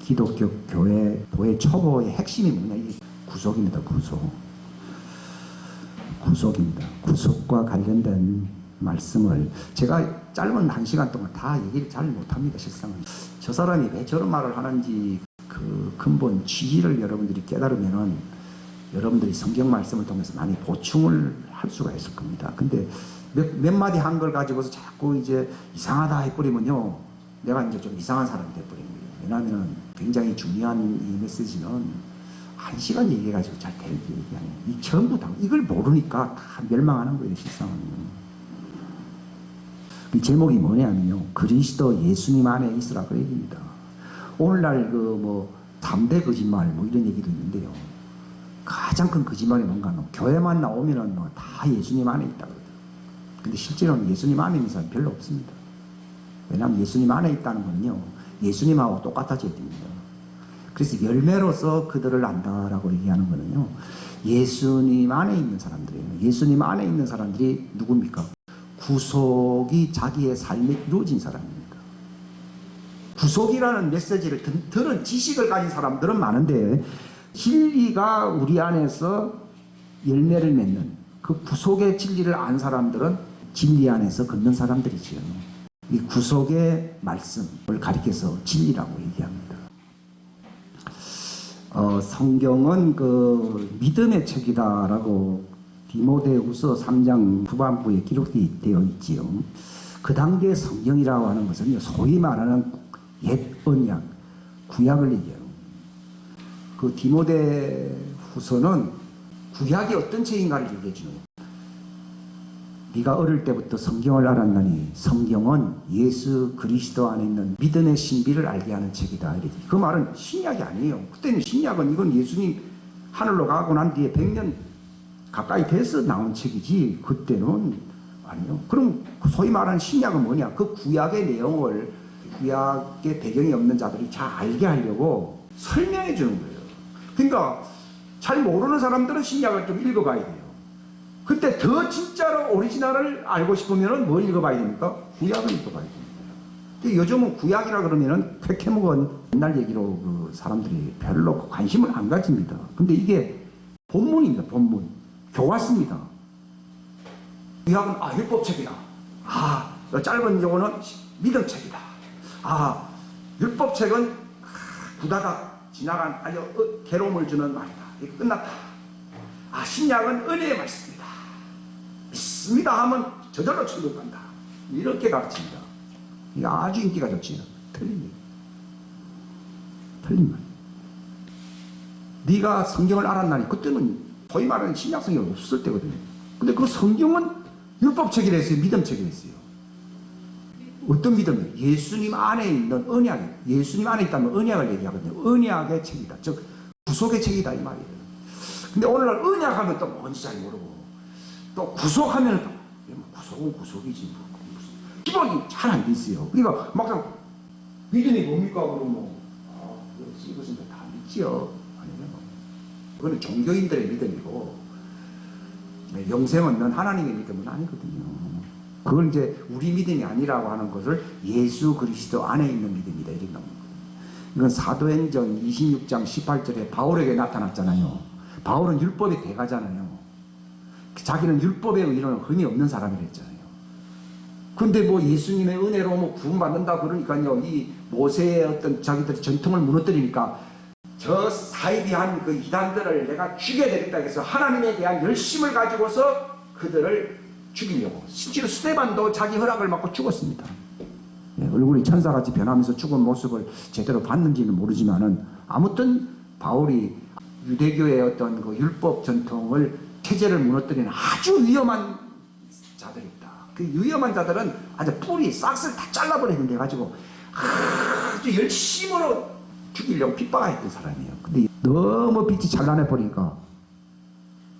기독교 교회 초보의 핵심이 뭐냐? 이 구속입니다. 구속입니다. 구속과 관련된 말씀을 제가 짧은 1시간 동안 다 얘기를 잘 못합니다. 실상은 저 사람이 왜 저런 말을 하는지 그 근본 취지를 여러분들이 깨달으면은 여러분들이 성경 말씀을 통해서 많이 보충을 할 수가 있을 겁니다. 근데 몇 마디 한 걸 가지고서 자꾸 이제 이상하다 해버리면요, 내가 이제 좀 이상한 사람이 돼버린 거예요. 왜냐하면 굉장히 중요한 이 메시지는 1시간 얘기해가지고 잘 될 얘기 아니에요. 이 전부 다 이걸 모르니까 다 멸망하는 거예요. 실상은. 이 제목이 뭐냐면요, 그리스도 예수님 안에 있으라 그 얘기입니다. 오늘날 그 뭐 3대 거짓말 뭐 이런 얘기도 있는데요, 가장 큰 거짓말이 뭔가 교회만 나오면은 뭐 다 예수님 안에 있다 그래요. 근데 실제로는 예수님 안에 있는 사람 별로 없습니다. 왜냐하면 예수님 안에 있다는 거는요, 예수님하고 똑같아져야 됩니다. 그래서 열매로서 그들을 안다라고 얘기하는 거는요, 예수님 안에 있는 사람들이에요. 예수님 안에 있는 사람들이 누굽니까? 구속이 자기의 삶에 이루어진 사람입니다. 구속이라는 메시지를 들은 지식을 가진 사람들은 많은데, 진리가 우리 안에서 열매를 맺는 그 구속의 진리를 안 사람들은 진리 안에서 걷는 사람들이지요. 이 구속의 말씀을 가리켜서 진리라고 얘기합니다. 성경은 그 믿음의 책이다라고 디모데후서 3장 후반부에 기록되어 있지요. 그 단계의 성경이라고 하는 것은 소위 말하는 옛 언약, 구약을 얘기해요. 그 디모데후서는 구약이 어떤 책인가를 얘기해 주는 거예요. 네가 어릴 때부터 성경을 알았나니 성경은 예수 그리스도 안에 있는 믿음의 신비를 알게 하는 책이다. 이렇게. 그 말은 신약이 아니에요. 그때는 신약은 이건 예수님 하늘로 가고 난 뒤에 100년 가까이 돼서 나온 책이지, 그때는 아니요. 그럼 소위 말하는 신약은 뭐냐? 그 구약의 내용을 구약의 배경이 없는 자들이 잘 알게 하려고 설명해 주는 거예요. 그러니까 잘 모르는 사람들은 신약을 좀 읽어봐야 돼요. 그때 더 진짜로 오리지널을 알고 싶으면 뭘 읽어봐야 됩니까? 구약을 읽어봐야 됩니다. 근데 요즘은 구약이라 그러면은 쾌캐먹은 옛날 얘기로 그 사람들이 별로 관심을 안 가집니다. 근데 이게 본문입니다. 본문. 교과서입니다. 구약은 율법책이다. 짧은 용어는 믿음책이다. 율법책은 구다가 지나간 아주 괴로움을 주는 말이다. 이게 끝났다. 신약은 은혜의 말씀이다. 믿습니다 하면 저절로 천국 간다. 이렇게 가르칩니다. 이게 아주 인기가 좋지요. 틀린 말. 네가 성경을 알았나니, 그때는 소위 말하는 신약 성경이 없을 때거든요. 근데 그 성경은 율법책이라 했어요? 믿음책이라 했어요? 어떤 믿음이에요? 예수님 안에 있는 언약, 예수님 안에 있다면 언약을 얘기하거든요. 언약의 책이다. 즉 구속의 책이다 이 말이에요. 근데 오늘날 언약하면 또 뭔지 잘 모르고, 또 구속하면 또 구속은 구속이지, 기본이 잘 안 돼 있어요. 그러니까 막상 믿음이 뭡니까 그러면 이것은 다 믿지요. 아니면 그거는 종교인들의 믿음이고, 영생 없는 하나님의 믿음은 아니거든요. 그걸 이제 우리 믿음이 아니라고 하는 것을 예수 그리스도 안에 있는 믿음이다 이렇게 나오는 거예요. 이건 사도행전 26장 18절에 바울에게 나타났잖아요. 바울은 율법의 대가잖아요. 자기는 율법에 의로는 흠이 없는 사람이라 했잖아요. 근데 뭐 예수님의 은혜로 뭐 구원받는다 그러니까요, 이 모세의 어떤 자기들의 전통을 무너뜨리니까 저 사이비한 그 이단들을 내가 죽여야 되겠다 해서 하나님에 대한 열심을 가지고서 그들을 죽이려고, 실제로 스데반도 자기 허락을 받고 죽었습니다. 얼굴이 천사같이 변하면서 죽은 모습을 제대로 봤는지는 모르지만은, 아무튼 바울이 유대교의 어떤 그 율법 전통을, 체제를 무너뜨리는 아주 위험한 자들이 있다. 그 위험한 자들은 아주 뿌리 싹을 다 잘라버리는데 가지고 아주 열심으로 죽이려고 핍박했던 사람이에요. 근데 너무 빛이 찬란해 버리니까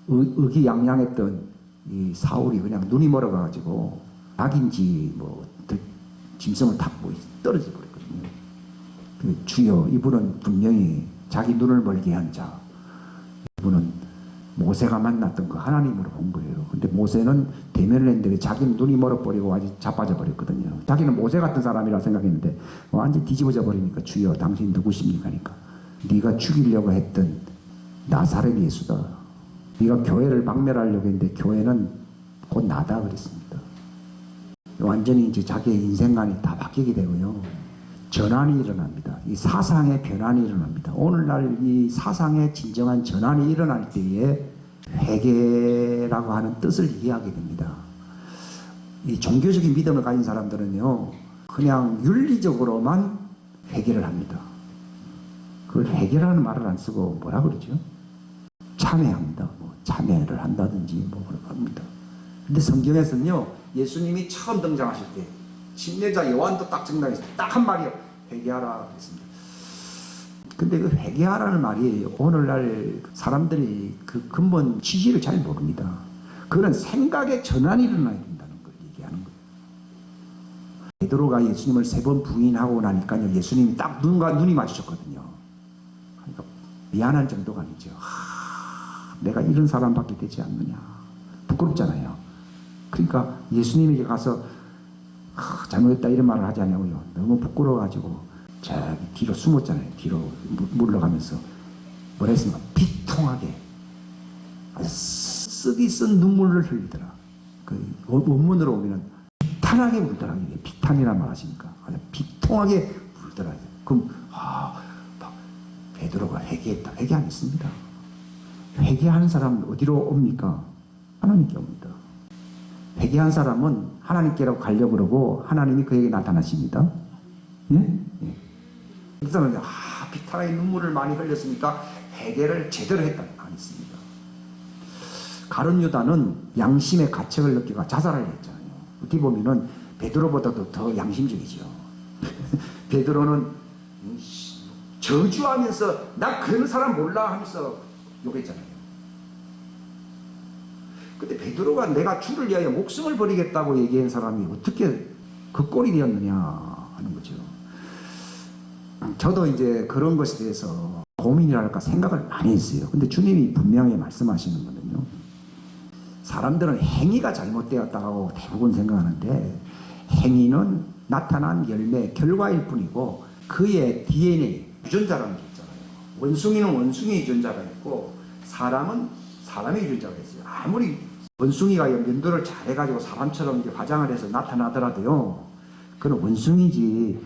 의기양양했던 이 사울이 그냥 눈이 멀어가지고 낙인지 뭐 짐승을 타고 떨어져 버렸거든요. 주여, 이분은 분명히 자기 눈을 멀게 한 자, 이분은 모세가 만났던 그 하나님으로 본 거예요. 근데 모세는 대면을 했는데 자기는 눈이 멀어버리고 아주 자빠져 버렸거든요. 자기는 모세 같은 사람이라 생각했는데 완전 뒤집어져 버리니까 주여 당신 누구십니까? 하니까 네가 죽이려고 했던 나사렛 예수다. 네가 교회를 박멸하려고 했는데 교회는 곧 나다 그랬습니다. 완전히 이제 자기의 인생관이 다 바뀌게 되고요. 전환이 일어납니다. 이 사상의 변환이 일어납니다. 오늘날 이 사상의 진정한 전환이 일어날 때에 회개라고 하는 뜻을 이해하게 됩니다. 이 종교적인 믿음을 가진 사람들은요, 그냥 윤리적으로만 회개를 합니다. 그걸 회개라는 말을 안 쓰고 뭐라 그러죠? 참회합니다. 뭐 참회를 한다든지 뭐 그렇게 합니다. 근데 성경에서는요, 예수님이 처음 등장하실 때 침례자 요한도 딱 증당했어요. 딱 한 말이요. 회개하라 그랬습니다. 근데 그 회개하라는 말이 오늘날 사람들이 그 근본 취지를 잘 모릅니다. 그런 생각의 전환이 일어나야 된다는 걸 얘기하는 거예요. 베드로가 예수님을 3번 부인하고 나니까요, 예수님이 딱 눈이 마주쳤거든요. 그러니까 미안한 정도가 아니죠. 내가 이런 사람밖에 되지 않느냐. 부끄럽잖아요. 그러니까 예수님에게 가서 잘못했다 이런 말을 하지 않냐고요. 너무 부끄러워가지고 저기 뒤로 숨었잖아요. 뒤로 물러가면서 뭐라 했습니까? 비통하게 아주 쓰디 쓴 눈물을 흘리더라. 그 원문으로 보면 비탄하게 울더라. 이게 비탄이란 말 하십니까? 아주 비통하게 울더라. 그럼 베드로가 회개했다. 회개 안 했습니다. 회개하는 사람은 어디로 옵니까? 하나님께 옵니다. 회개한 사람은 하나님께로 가려고 그러고 하나님이 그에게 나타나십니다. 예? 예. 그 사람은 비탄하게 눈물을 많이 흘렸으니까 회개를 제대로 했다. 안 했습니다. 가룟 유다는 양심의 가책을 느끼고 자살을 했잖아요. 어떻게 보면은 베드로보다도 더 양심적이죠. 베드로는 저주하면서 나 그런 사람 몰라 하면서 욕했잖아요. 근데 베드로가 내가 주를 위하여 목숨을 버리겠다고 얘기한 사람이 어떻게 그 꼴이 되었느냐 하는 거죠. 저도 이제 그런 것에 대해서 고민이랄까 생각을 많이 했어요. 근데 주님이 분명히 말씀하시는 거는요, 사람들은 행위가 잘못되었다고 대부분 생각하는데 행위는 나타난 열매, 결과일 뿐이고 그의 DNA, 유전자라는 게 있잖아요. 원숭이는 원숭이 유전자가 있고 사람은 사람의 유전자가 있어요. 아무리 원숭이가 면도를 잘해가지고 사람처럼 이제 화장을 해서 나타나더라도요, 그건 원숭이지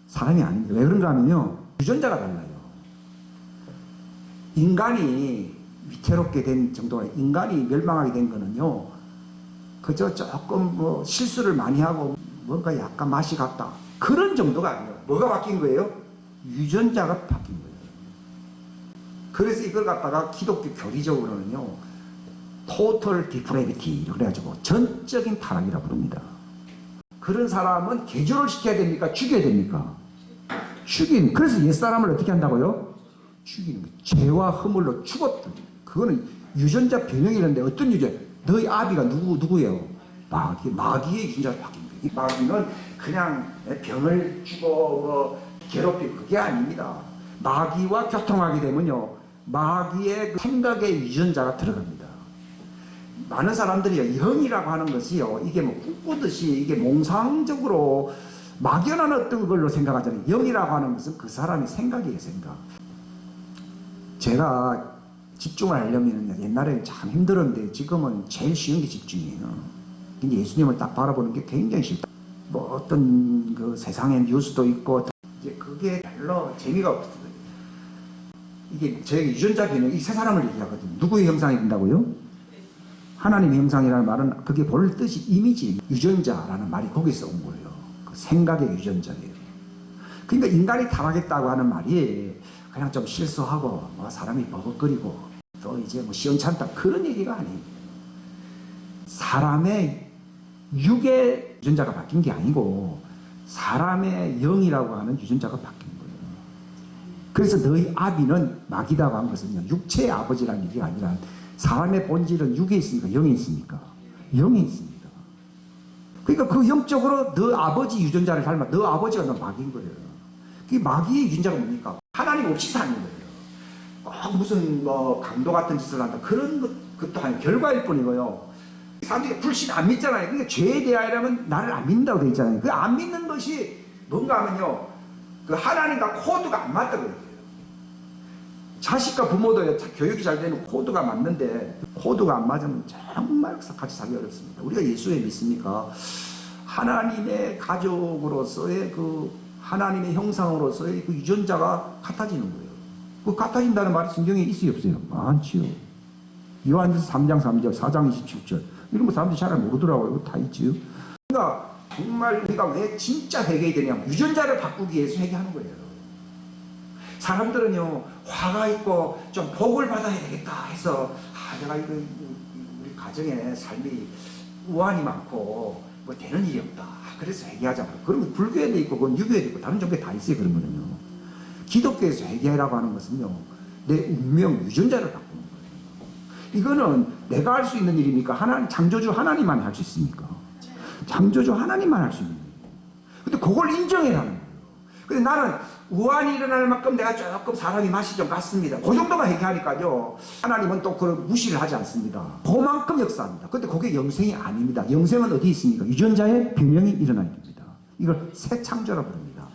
사람이 아닙니다. 왜 그런가 하면요, 유전자가 달라요. 인간이 위태롭게 된 정도가, 인간이 멸망하게 된 거는요, 그저 조금 뭐 실수를 많이 하고 뭔가 약간 맛이 갔다, 그런 정도가 아니에요. 뭐가 바뀐 거예요? 유전자가 바뀐 거예요. 그래서 이걸 갖다가 기독교 교리적으로는요, total depravity 그래가지고 전적인 타락이라고 부릅니다. 그런 사람은 개조를 시켜야 됩니까? 죽여야 됩니까? 죽인. 그래서 옛사람을 어떻게 한다고요? 죽이는 거예요. 죄와 허물로 죽었다. 그거는 유전자 변형이라는데 어떤 유전? 너희 아비가 누구예요? 마귀의 유전자로 바뀐 거예요. 이 마귀는 그냥 병을 주고 뭐 괴롭히고 그게 아닙니다. 마귀와 교통하게 되면요, 마귀의 생각의 유전자가 들어갑니다. 많은 사람들이 영이라고 하는 것이요, 이게 뭐 꿈꾸듯이 이게 몽상적으로 막연한 어떤 걸로 생각하잖아요. 영이라고 하는 것은 그 사람의 생각이에요, 생각. 제가 집중을 하려면 옛날에는 참 힘들었는데 지금은 제일 쉬운 게 집중이에요. 근데 예수님을 딱 바라보는 게 굉장히 쉽다. 뭐 어떤 그 세상의 뉴스도 있고 이제 그게 별로 재미가 없어요. 이게 제 유전자 변형, 이 세 사람을 얘기하거든요. 누구의 형상이 된다고요? 하나님의 형상이라는 말은 그게 볼 뜻이 이미지, 유전자라는 말이 거기서 온 거예요. 그 생각의 유전자예요. 그러니까 인간이 타락했다고 하는 말이 그냥 좀 실수하고 뭐 사람이 버벅거리고 또 이제 뭐 시원찮다 그런 얘기가 아니에요. 사람의 육의 유전자가 바뀐 게 아니고 사람의 영이라고 하는 유전자가 바뀐 거예요. 그래서 너희 아비는 마귀다고 한 것은요, 육체의 아버지라는 얘기가 아니라 사람의 본질은 육에 있습니까? 영에 있습니까? 영에 있습니다. 그러니까 그 영적으로 너 아버지 유전자를 닮아, 너 아버지가 너 마귀인 거예요. 그게 마귀의 유전자가 뭡니까? 하나님 없이 사는 거예요. 무슨 뭐 강도 같은 짓을 한다 그런 것도 아니고 결과일 뿐이고요. 사람들이 불신 안 믿잖아요. 그러니까 죄에 대하여라면 나를 안 믿는다고 되어 있잖아요. 그 안 믿는 것이 뭔가 하면요, 그 하나님과 코드가 안 맞다고 얘기해요. 자식과 부모도 교육이 잘 되는 코드가 맞는데 코드가 안 맞으면 정말 같이 살기 어렵습니다. 우리가 예수에 믿습니까? 하나님의 가족으로서의 그 하나님의 형상으로서의 그 유전자가 같아지는 거예요. 그 같아진다는 말이 성경에 있어요, 없어요? 많지요. 요한일서 3장 3절, 4장 27절 이런 거 사람들이 잘 모르더라고요. 이거 다 있지요. 그러니까 정말 우리가 왜 진짜 회개해야 되냐면 유전자를 바꾸기 위해서 회개하는 거예요. 사람들은요, 화가 있고 좀 복을 받아야 되겠다 해서 내가 이거 우리 가정의 삶이 우환이 많고 뭐 되는 일이 없다. 그래서 회개하자. 그러면 불교에도 있고 그건 유교에도 있고 다른 종교에 다 있어요. 그런 거는요. 기독교에서 회개라고 하는 것은요, 내 운명 유전자를 바꾸는 거예요. 이거는 내가 할 수 있는 일입니까? 하나님, 창조주 하나님만 할 수 있습니까? 창조주 하나님만 할 수 있는 거예요. 근데 그걸 인정해라는 거예요. 근데 나는 우환이 일어날 만큼 내가 조금 사람이 맛이 좀 갔습니다. 그 정도만 회개하니까요, 하나님은 또 그걸 무시를 하지 않습니다. 그만큼 역사합니다. 근데 그게 영생이 아닙니다. 영생은 어디 있습니까? 유전자의 변형이 일어나야 됩니다. 이걸 새 창조라고 부릅니다.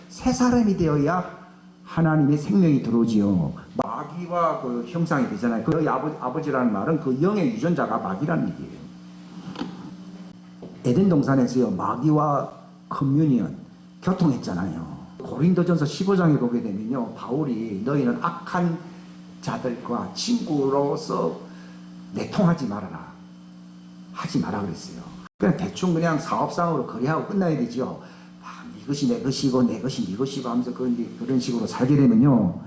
새 사람이 되어야 하나님의 생명이 들어오지요. 마귀와 그 형상이 되잖아요. 그 아버지라는 말은 그 영의 유전자가 마귀라는 얘기예요. 에덴 동산에서요, 마귀와 커뮤니언, 교통했잖아요. 고린도전서 15장에 보게 되면요, 바울이 너희는 악한 자들과 친구로서 내통하지 말아라. 하지 마라 그랬어요. 그냥 대충 그냥 사업상으로 거래하고 끝나야 되죠. 이것이 내 것이고 내 것이 네 것이고 하면서 그런 식으로 살게 되면요,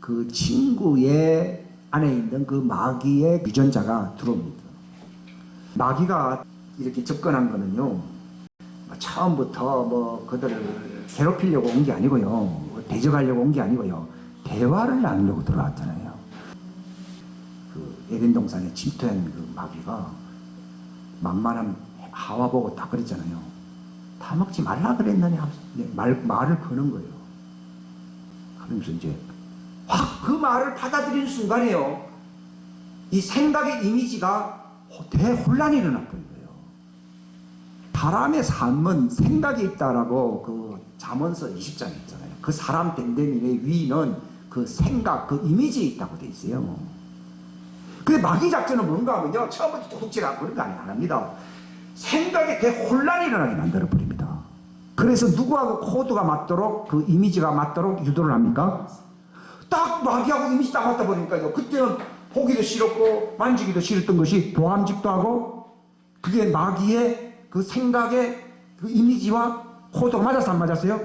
그 친구의 안에 있는 그 마귀의 유전자가 들어옵니다. 마귀가 이렇게 접근한 거는요, 처음부터 뭐 그들을 괴롭히려고 온 게 아니고요, 대적하려고 온 게 아니고요, 대화를 나누려고 들어왔잖아요. 그 에덴 동산에 침투한 그 마귀가 만만한 하와 보고 딱 그랬잖아요. 다 먹지 말라 그랬느니 하면서 말을 거는 거예요. 그러면서 이제 확 그 말을 받아들이는 순간에요, 이 생각의 이미지가 대혼란이 일어났던 거예요. 사람의 삶은 생각이 있다라고 그 잠언서 20장에 있잖아요. 그 사람 댐댐이의 위는 그 생각, 그 이미지에 있다고 돼 있어요. 근데 마귀 작전은 뭔가 하면요, 처음부터 도둑질하고 그런 거 안 합니다. 생각에 대혼란이 일어나게 만들어 버립니다. 그래서 누구하고 코드가 맞도록, 그 이미지가 맞도록 유도를 합니까? 딱 마귀하고 이미지 딱 맞다 보니까요, 그때는 보기도 싫었고 만지기도 싫었던 것이 보암직도 하고, 그게 마귀의 그 생각의 그 이미지와 코드가 맞아서 안 맞았어요?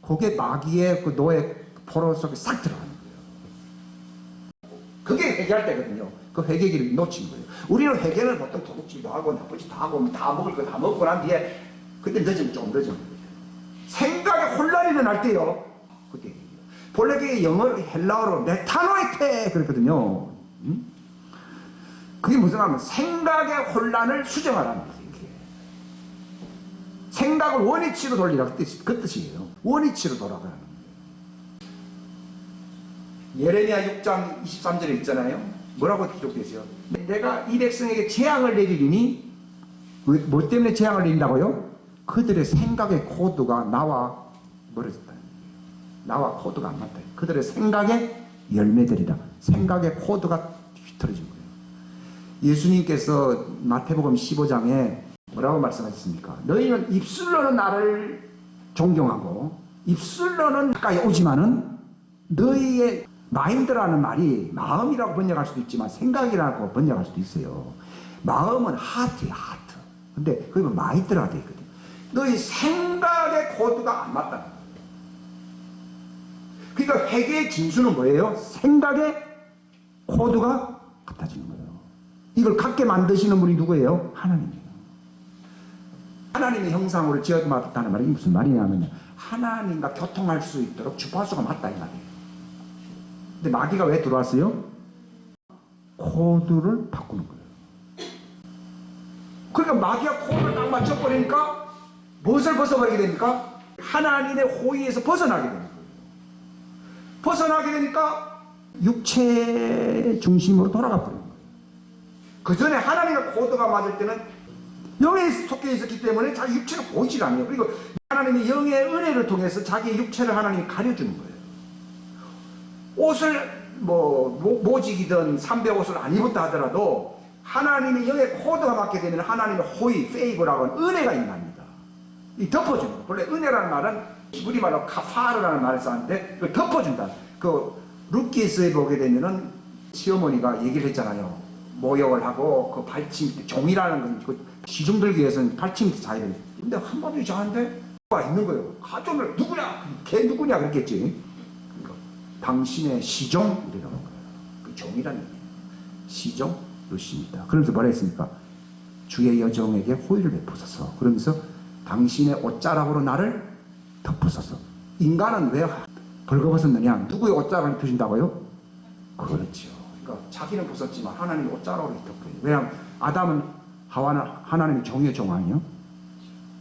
그게 마귀의 그 노예 포로 속에 싹 들어가는 거예요. 그게 회개할 때거든요. 그 회개기를 놓친 거예요. 우리는 회개는 보통 도둑질도 하고 나쁜 짓도 하고 다 먹을 거 다 먹고 난 뒤에 그때 늦으면 좀 늦은 거예요. 생각에 혼란이 일어날 때요, 그때 회개예요. 본래 그게 영어로 헬라어로 메타노이테 그랬거든요. 그게 무슨 말이냐면 생각의 혼란을 수정하라는 거예요. 생각을 원위치로 돌리라 그 뜻이에요. 원위치로 돌아가라는 거예요. 예레미야 6장 23절에 있잖아요. 뭐라고 기록되어 있어요? 내가 이 백성에게 재앙을 내리리니, 뭐 때문에 재앙을 내린다고요? 그들의 생각의 코드가 나와 멀어졌다는 거예요. 나와 코드가 안 맞다. 그들의 생각의 열매들이다. 생각의 코드가 뒤틀어진 거예요. 예수님께서 마태복음 15장에 뭐라고 말씀하셨습니까? 너희는 입술로는 나를 존경하고 입술로는 가까이 오지만은 너희의 마인드라는 말이 마음이라고 번역할 수도 있지만 생각이라고 번역할 수도 있어요. 마음은 하트예요, 하트. 근데 그게 마인드라고 되어 있거든요. 너희 생각의 코드가 안 맞다는 거예요. 그러니까 회개의 진수는 뭐예요? 생각의 코드가 같아지는 거예요. 이걸 갖게 만드시는 분이 누구예요? 하나님이에요. 하나님의 형상으로 지어졌다는 말이 무슨 말이냐면 하나님과 교통할 수 있도록 주파수가 맞다 이 말이에요. 근데 마귀가 왜 들어왔어요? 코드를 바꾸는 거예요. 그러니까 마귀가 코드를 딱 맞춰버리니까 무엇을 벗어버리게 됩니까? 하나님의 호의에서 벗어나게 되는 거예요. 벗어나게 되니까 육체 중심으로 돌아가 버린 거예요. 그 전에 하나님과 코드가 맞을 때는 영에 속해 있었기 때문에 자기 육체가 보이질 않아요. 그리고 하나님이 영의 은혜를 통해서 자기의 육체를 하나님이 가려주는 거예요. 옷을 모직이든 삼배 옷을 안 입었다 하더라도 하나님의 영의 코드가 맞게 되면 하나님의 호의, 페이브라고 하는 은혜가 임합니다. 이 덮어주는 거예요. 본래 은혜라는 말은 히브리 말로 카파르라는 말을 썼는데 그걸 덮어준다. 그 루키스에 보게 되면은 시어머니가 얘기를 했잖아요. 모욕을 하고 그 발치 밑에 종이라는 건 그 시중 들기 위해서는 발치 밑에 자야 돼. 근데 한 번도 자는데 가 있는 거예요. 가족을 누구냐? 걔 누구냐 그랬겠지. 그러니까 당신의 시종이라는 거예요. 그 종이라는 얘기예요. 시종 루시입니다. 그러면서 뭐라 했습니까? 주의 여종에게 호의를 베푸소서. 그러면서 당신의 옷자락으로 나를 덮으소서. 인간은 왜 벌거벗었느냐? 누구의 옷자락을 펴준다고요? 그렇죠. 그러니까 자기는 벗었지만 하나님이 옷자락으로 덮어요. 왜냐하면 아담은 하와는 하나님의 종의 종 아니요?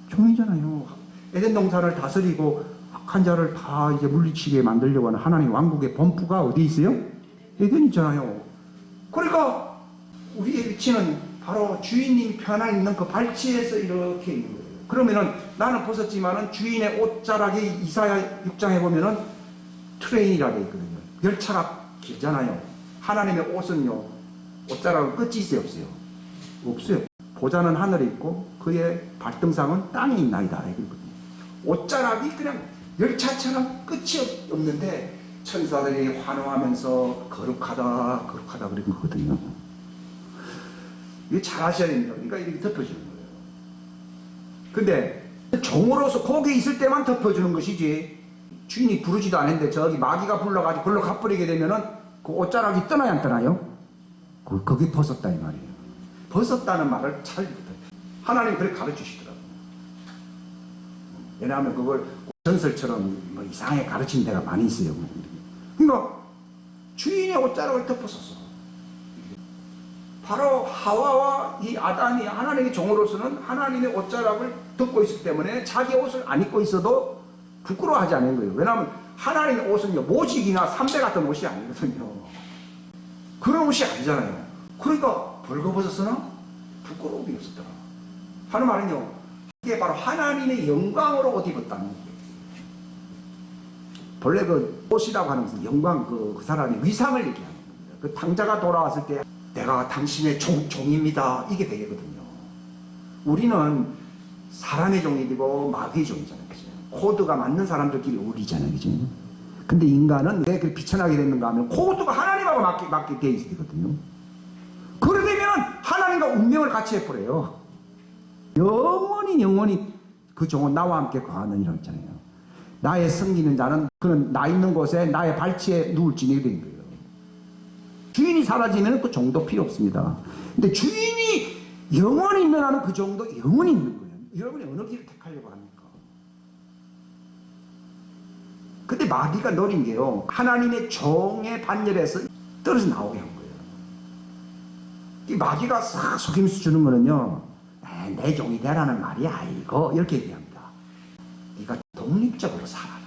종이잖아요. 에덴 동산을 다스리고 악한 자를 다 이제 물리치게 만들려고 하는 하나님 왕국의 본부가 어디 있어요? 에덴이잖아요. 그러니까 우리의 위치는 바로 주인님이 편안히 있는 그 발치에서 이렇게 있는 거예요. 그러면은 나는 벗었지만은 주인의 옷자락이 이사야 6장에 보면은 트레인이라고 되어 있거든요. 열차가 길잖아요. 하나님의 옷은요, 옷자락은 끝이 있어요, 없어요? 없어요. 보좌는 하늘에 있고 그의 발등상은 땅에 있나이다. 이거거든요. 옷자락이 그냥 열차처럼 끝이 없는데 천사들이 환호하면서 거룩하다, 거룩하다 그런 거거든요. 이거 잘 하셔야 됩니다. 그러니까 이렇게 덮어주는 거예요. 근데 종으로서 거기 있을 때만 덮어주는 것이지 주인이 부르지도 않았는데 저기 마귀가 불러가지고 글로 가버리게 되면은 그 옷자락이 떠나야 안 떠나요? 거기 벗었다 이 말이에요. 벗었다는 말을 잘 못해요. 하나님이 그렇게 가르치시더라고요. 왜냐하면 그걸 전설처럼 뭐 이상하게 가르치는 데가 많이 있어요. 그러니까 주인의 옷자락을 덮었었어. 바로 하와와 이 아담이 하나님의 종으로서는 하나님의 옷자락을 덮고 있기 때문에 자기 옷을 안 입고 있어도 부끄러워하지 않는 거예요. 왜냐하면 하나님의 옷은요, 모직이나 삼배 같은 옷이 아니거든요. 그런 옷이 아니잖아요. 그러니까 벌거벗었으나 부끄러움이 없었더라. 하는 말은요, 이게 바로 하나님의 영광으로 옷 입었다는 거예요. 본래 그 옷이라고 하는 것은 영광, 그 사람의 위상을 얘기하는 겁니다. 그 당자가 돌아왔을 때 내가 당신의 종입니다. 이게 되거든요. 우리는 사람의 종이 되고 마귀의 종이잖아요. 그죠? 코드가 맞는 사람들끼리 어울리잖아요. 그죠? 근데 인간은 왜 그렇게 비천하게 됐는가 하면 코드가 하나님하고 맞게 돼 있어야 되거든요. 그러게 되면 하나님과 운명을 같이 해버려요. 영원히 그 종은 나와 함께 거하느니라 했잖아요. 나의 섬기는 자는 그는 나 있는 곳에 나의 발치에 누울지니 된 거예요. 주인이 사라지면 그 종도 필요 없습니다. 근데 주인이 영원히 있는 한은 그 종도 영원히 있는 거예요. 여러분이 어느 길을 택하려고 합니까? 근데 마귀가 노린 게요, 하나님의 종의 반열에서 떨어져 나오게 한 거예요. 이 마귀가 싹 속임수 주는 거는요, 내 종이 되라는 말이 아니고 이렇게 얘기합니다. 네가 독립적으로 살아라.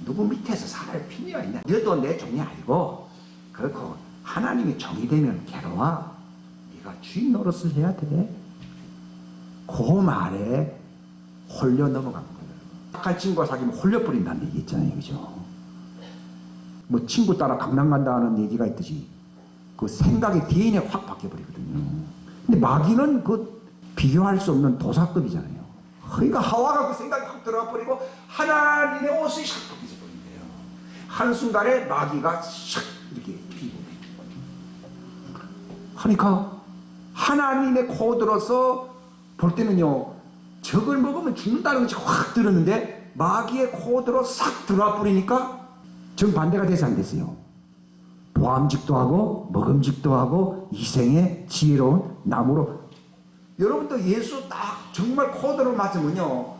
누구 밑에서 살아야 필요가 있냐. 너도 내 종이 아니고 그렇고 하나님의 종이 되면 괴로워. 네가 주인 노릇을 해야 돼. 그 말에 홀려 넘어간 거예요. 착한 친구가 사귀면 홀려버린다는 얘기 있잖아요. 그죠? 뭐 친구 따라 강남 간다는 얘기가 있듯이 그 생각의 DNA가 확 바뀌어버리거든요. 근데 마귀는 그 비교할 수 없는 도사급이잖아요. 그러니까 하와가 그 생각이 확 들어가 버리고 하나님의 옷이 샥 벗겨져 버린대요. 한순간에 마귀가 샥 이렇게 피고. 그러니까 하나님의 코드로서 볼 때는요, 적을 먹으면 죽는다는 것이 확 들었는데 마귀의 코드로 싹 들어와 버리니까 정반대가 돼서 안 됐어요. 보암직도 하고 먹음직도 하고 이생의 지혜로운 나무로. 여러분도 예수 딱 정말 코드로 맞으면요,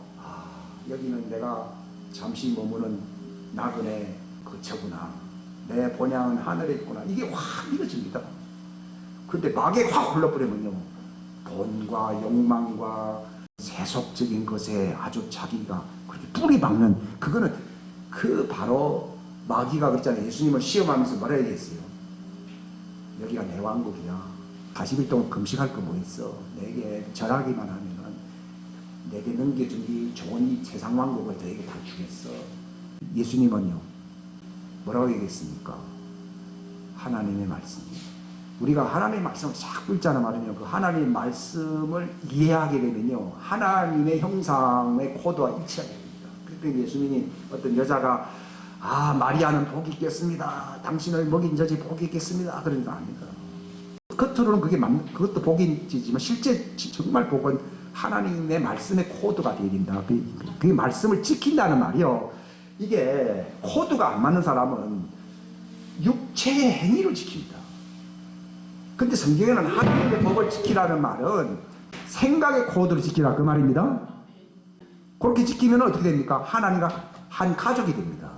여기는 내가 잠시 머무는 나그네 그처구나, 내 본향은 하늘에 있구나, 이게 확 믿어집니다. 그런데 마귀에 확 흘러버리면요, 돈과 욕망과 세속적인 것에 아주 자기가 그렇게 뿌리 박는, 그거는 그 바로 마귀가 그랬잖아요. 예수님을 시험하면서 뭐라 얘기했어요? 여기가 내 왕국이야. 40일 동안 금식할 거 뭐 있어. 내게 절하기만 하면은 내게 넘겨준 이 좋은 이 세상 왕국을 너에게 다 주겠어. 예수님은요, 뭐라고 얘기했습니까? 하나님의 말씀이에요. 우리가 하나님의 말씀을 자꾸 읽잖아 말이요. 그 하나님의 말씀을 이해하게 되면요, 하나님의 형상의 코드와 일치하게 됩니다. 그때 예수님이 어떤 여자가 마리아는 복이 있겠습니다. 당신을 먹인 자지 복이 있겠습니다. 그러니까 아닙니다. 겉으로는 그것도 복이지만 실제 정말 복은 하나님의 말씀의 코드가 되어야 된다. 그 말씀을 지킨다는 말이요. 이게 코드가 안 맞는 사람은 육체의 행위를 지킵니다. 근데 성경에는 하나님의 법을 지키라는 말은 생각의 코드를 지키라 그 말입니다. 그렇게 지키면 어떻게 됩니까? 하나님과 한 가족이 됩니다.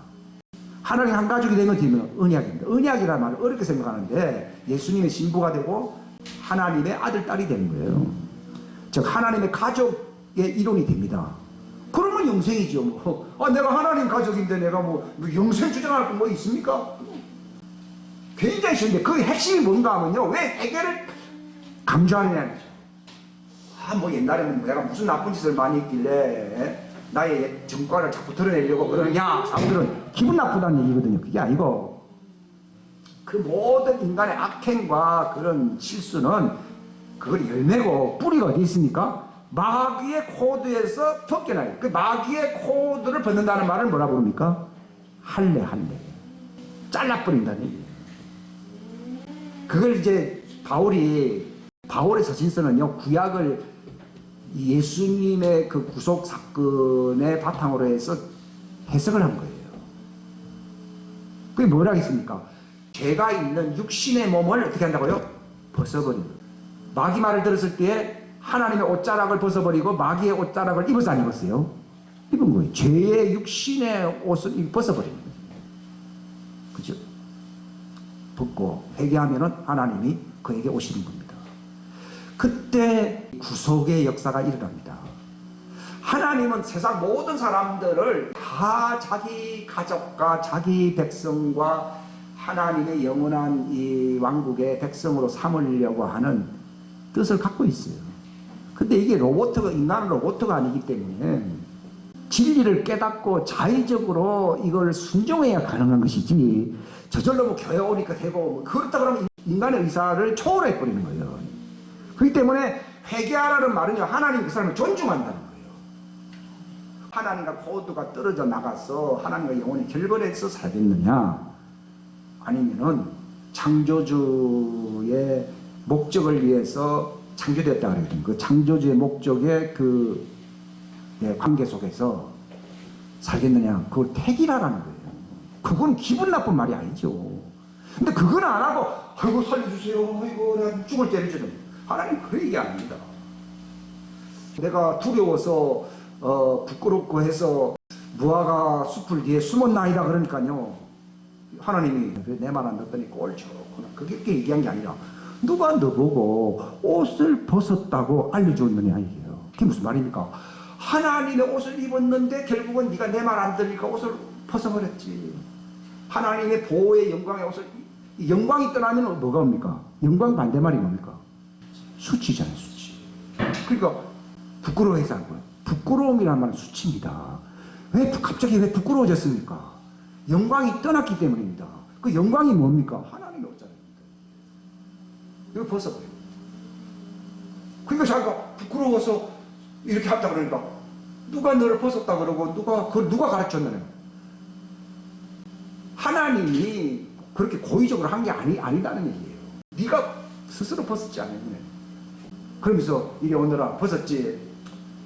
하나님 한 가족이 되면 언약입니다. 언약이라는 말을 어렵게 생각하는데 예수님의 신부가 되고 하나님의 아들, 딸이 되는 거예요. 즉 하나님의 가족의 이론이 됩니다. 그러면 영생이죠. 내가 하나님 가족인데 내가 뭐 영생 주장할 거 뭐 있습니까? 굉장히 쉬운데 그 핵심이 뭔가 하면요, 왜 회개를 강조하느냐는 거죠. 뭐 옛날에는 내가 무슨 나쁜 짓을 많이 했길래 나의 전과를 자꾸 드러내려고 그러느냐. 사람들은 기분 나쁘다는 얘기거든요. 그게 아니고 그 모든 인간의 악행과 그런 실수는 그걸 열매고 뿌리가 어디 있습니까? 마귀의 코드에서 벗겨나요. 그 마귀의 코드를 벗는다는 말을 뭐라 부릅니까? 할례. 잘라버린다는 얘기예요. 그걸 이제 바울의 서신서는요, 구약을 예수님의 그 구속 사건의 바탕으로 해서 해석을 한 거예요. 그게 뭐라 했습니까? 죄가 있는 육신의 몸을 어떻게 한다고요? 벗어버린 거예요. 마귀 말을 들었을 때 하나님의 옷자락을 벗어버리고 마귀의 옷자락을 입어서 안 입었어요? 입은 거예요. 죄의 육신의 옷을 벗어버린 거예요. 그죠? 벗고 회개하면은 하나님이 그에게 오시는 겁니다. 그때 구속의 역사가 일어납니다. 하나님은 세상 모든 사람들을 다 자기 가족과 자기 백성과 하나님의 영원한 이 왕국의 백성으로 삼으려고 하는 뜻을 갖고 있어요. 근데 이게 인간은 로봇가 아니기 때문에 진리를 깨닫고 자의적으로 이걸 순종해야 가능한 것이지, 저절로 뭐 교회 오니까 되고 그렇다 그러면 인간의 의사를 초월해버리는 거예요. 그렇기 때문에 회개하라는 말은요, 하나님 그 사람을 존중한다는 거예요. 하나님과 코드가 떨어져 나가서 하나님과 영원히 결별해서 살겠느냐, 아니면은 창조주의 목적을 위해서 창조되었다 그러거든요. 그 창조주의 목적의 그 관계 속에서 살겠느냐, 그걸 택이라는 거예요. 그건 기분 나쁜 말이 아니죠. 근데 그건 안 하고 아이고 살려주세요, 아이고 내가 죽을 때려주는, 하나님 그런 얘기 아닙니다. 내가 두려워서 부끄럽고 해서 무화과 숲을 뒤에 숨었나이다 그러니까요, 하나님이 내 말 안 듣더니 꼴초구나 그렇게 얘기한 게 아니라 누가 너보고 옷을 벗었다고 알려줬느냐 이게요. 그게 무슨 말입니까? 하나님의 옷을 입었는데 결국은 네가 내 말 안 들으니까 옷을 벗어버렸지. 하나님의 보호의 영광의 옷을, 영광이 떠나면 뭐가 옵니까? 영광 반대말이 뭡니까? 수치잖아요, 수치. 그러니까 부끄러워해서 한 거예요. 부끄러움이라는 말은 수치입니다. 갑자기 왜 부끄러워졌습니까? 영광이 떠났기 때문입니다. 그 영광이 뭡니까? 하나님의 옷자락입니다. 이거 벗어버려요. 그러니까 자기가 부끄러워서 이렇게 한다 그러니까 누가 너를 벗었다 그러고 누가 가르쳤느냐? 하나님이 그렇게 고의적으로 한 게 아니다는 얘기예요. 네가 스스로 벗었지 않았냐. 그러면서 이래 오너라 벗었지,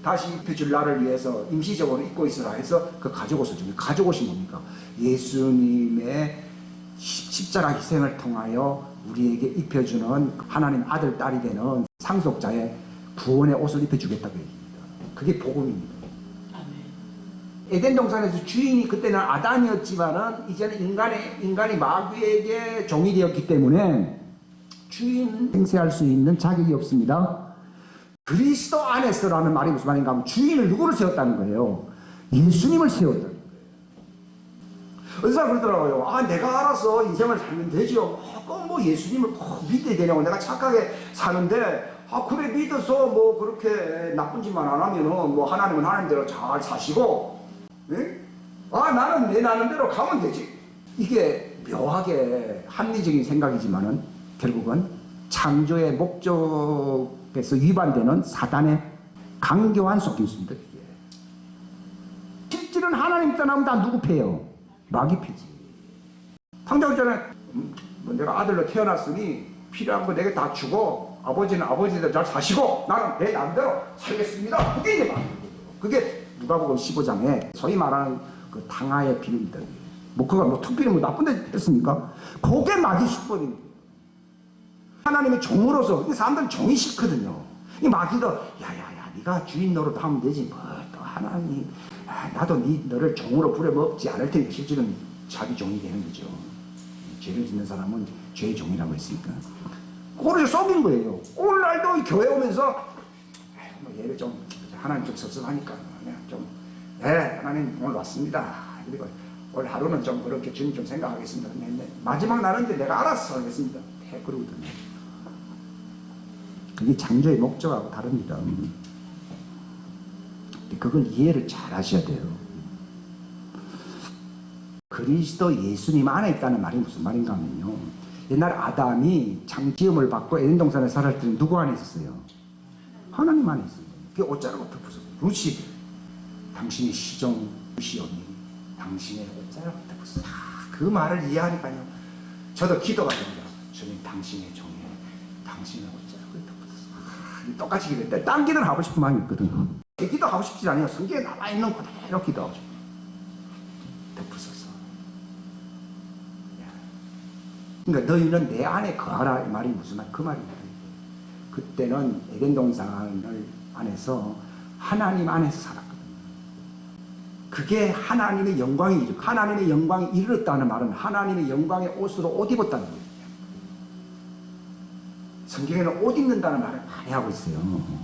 다시 입혀줄 나를 위해서 임시적으로 입고 있으라 해서 그 가죽옷을 줍니다. 가죽옷이 뭡니까? 예수님의 십자가 희생을 통하여 우리에게 입혀주는 하나님 아들, 딸이 되는 상속자의 구원의 옷을 입혀주겠다고 얘기합니다. 그게 복음입니다. 에덴 동산에서 주인이 그때는 아담이었지만은 이제는 인간이 마귀에게 종이 되었기 때문에 주인 행세할 수 있는 자격이 없습니다. 그리스도 안에서라는 말이 무슨 말인가 하면 주인을 누구를 세웠다는 거예요? 예수님을 세웠다는 거예요. 어느 사람 그러더라고요. 아, 내가 알아서 인생을 살면 되지요. 뭐 예수님을 꼭 믿어야 되냐고. 내가 착하게 사는데, 그래, 믿어서 뭐 그렇게 나쁜 짓만 안 하면은 뭐 하나님은 하나님대로 잘 사시고, 예? 나는 내 나름대로 가면 되지. 이게 묘하게 합리적인 생각이지만은 결국은 창조의 목적에서 위반되는 사단의 강교한 속임수입니다. 실질은 하나님 떠나면 다 누구 패요? 마귀 패지. 당장 전에 내가 아들로 태어났으니 필요한 거 내게 다 주고 아버지는 아버지대로 잘 사시고 나는 내 나름대로 살겠습니다. 그게 이제 마귀. 그게 누가복음 15장에 소위 말하는 그 당하의 비밀입니다. 뭐 그가 뭐 특별히 뭐 나쁜 데 했습니까? 그게 마귀 수법입니다. 하나님의 종으로서 사람들은 종이 싫거든요. 이 마귀도 야야야 네가 주인 노릇 하면 되지 뭐 또 하나님 나도 너를 종으로 부려먹지 않을 테니까 실질은 자기 종이 되는 거죠. 죄를 짓는 사람은 죄의 종이라고 했으니까 그걸 속인 거예요. 오늘날도 교회 오면서 뭐 얘를 좀 하나님 좀 섭섭하니까 좀 하나님 오늘 왔습니다. 그리고 오늘 하루는 좀 그렇게 주님 좀 생각하겠습니다. 마지막 날인데 내가 알아서 하겠습니다. 그러거든요. 그게 창조의 목적하고 다릅니다. 그걸 이해를 잘 하셔야 돼요. 그리스도 예수님 안에 있다는 말이 무슨 말인가 하면요. 옛날 아담이 창지음을 받고 에덴 동산에 살았을 때는 누구 안에 있었어요? 하나님 안에 있어요. 그게 어쩌라고 덮어서 루시 당신의 시종 루시오니 당신의 어쩌라고 덮어서 그 말을 이해하니까요. 저도 기도가 됩니다. 주님 당신의 종에 당신의 어쩌라고 덮어서 똑같이 기도했는데 딴 기도를 하고 싶은 마음이 있거든. 기도하고 싶지 않아요. 성경에 남아있는 그대로 기도하고 싶어요. 덮으소서. 그러니까 너희는 내 안에 거하라 말이 무슨 말? 그 말입니다. 그때는 에덴 동산을 안에서 하나님 안에서 살았거든요. 그게 하나님의 영광이죠. 하나님의 영광이 이르렀다는 말은 하나님의 영광의 옷으로 옷 입었다는 거예요. 성경에는 옷 입는다는 말을 많이 하고 있어요.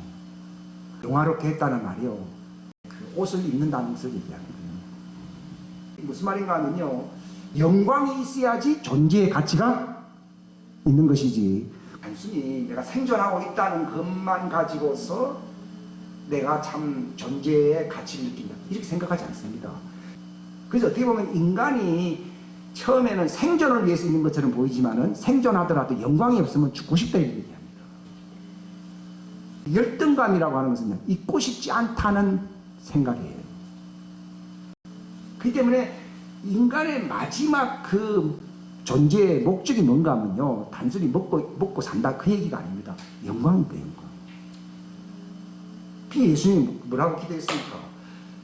영화롭게 했다는 말이요. 그 옷을 입는다는 것을 얘기하는 거예요. 무슨 말인가 하면요. 영광이 있어야지 존재의 가치가 있는 것이지. 단순히 내가 생존하고 있다는 것만 가지고서 내가 참 존재의 가치를 느낀다. 이렇게 생각하지 않습니다. 그래서 어떻게 보면 인간이 처음에는 생존을 위해서 있는 것처럼 보이지만은 생존하더라도 영광이 없으면 죽고 싶다 이렇게 얘기합니다. 열등감이라고 하는 것은 잊고 싶지 않다는 생각이에요. 그렇기 때문에 인간의 마지막 그 존재의 목적이 뭔가 하면요. 단순히 먹고 산다 그 얘기가 아닙니다. 영광입니다. 영광. 예수님이 뭐라고 기도했습니까?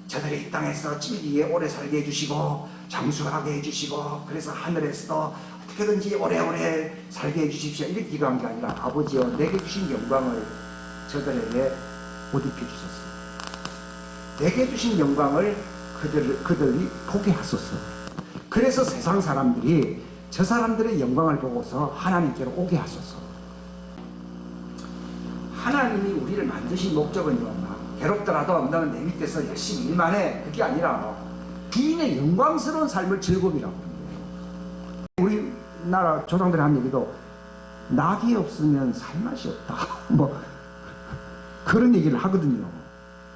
저들이 이 땅에서 찌리에 오래 살게 해주시고 장수하게 해주시고 그래서 하늘에서도 어떻게든지 오래오래 살게 해주십시오. 이렇게 기도한 게 아니라 아버지여 내게 주신 영광을 저들에게 못 입혀주소서. 내게 주신 영광을 그들이 포기하소서. 그래서 세상 사람들이 저 사람들의 영광을 보고서 하나님께로 오게 하소서. 하나님이 우리를 만드신 목적은요, 괴롭더라도 너는 내 밑에서 열심히 일만 해. 그게 아니라 주인의 영광스러운 삶을 즐거움이라고 합니다. 우리나라 조상들이 한 얘기도 낙이 없으면 살맛이 없다. 뭐 그런 얘기를 하거든요.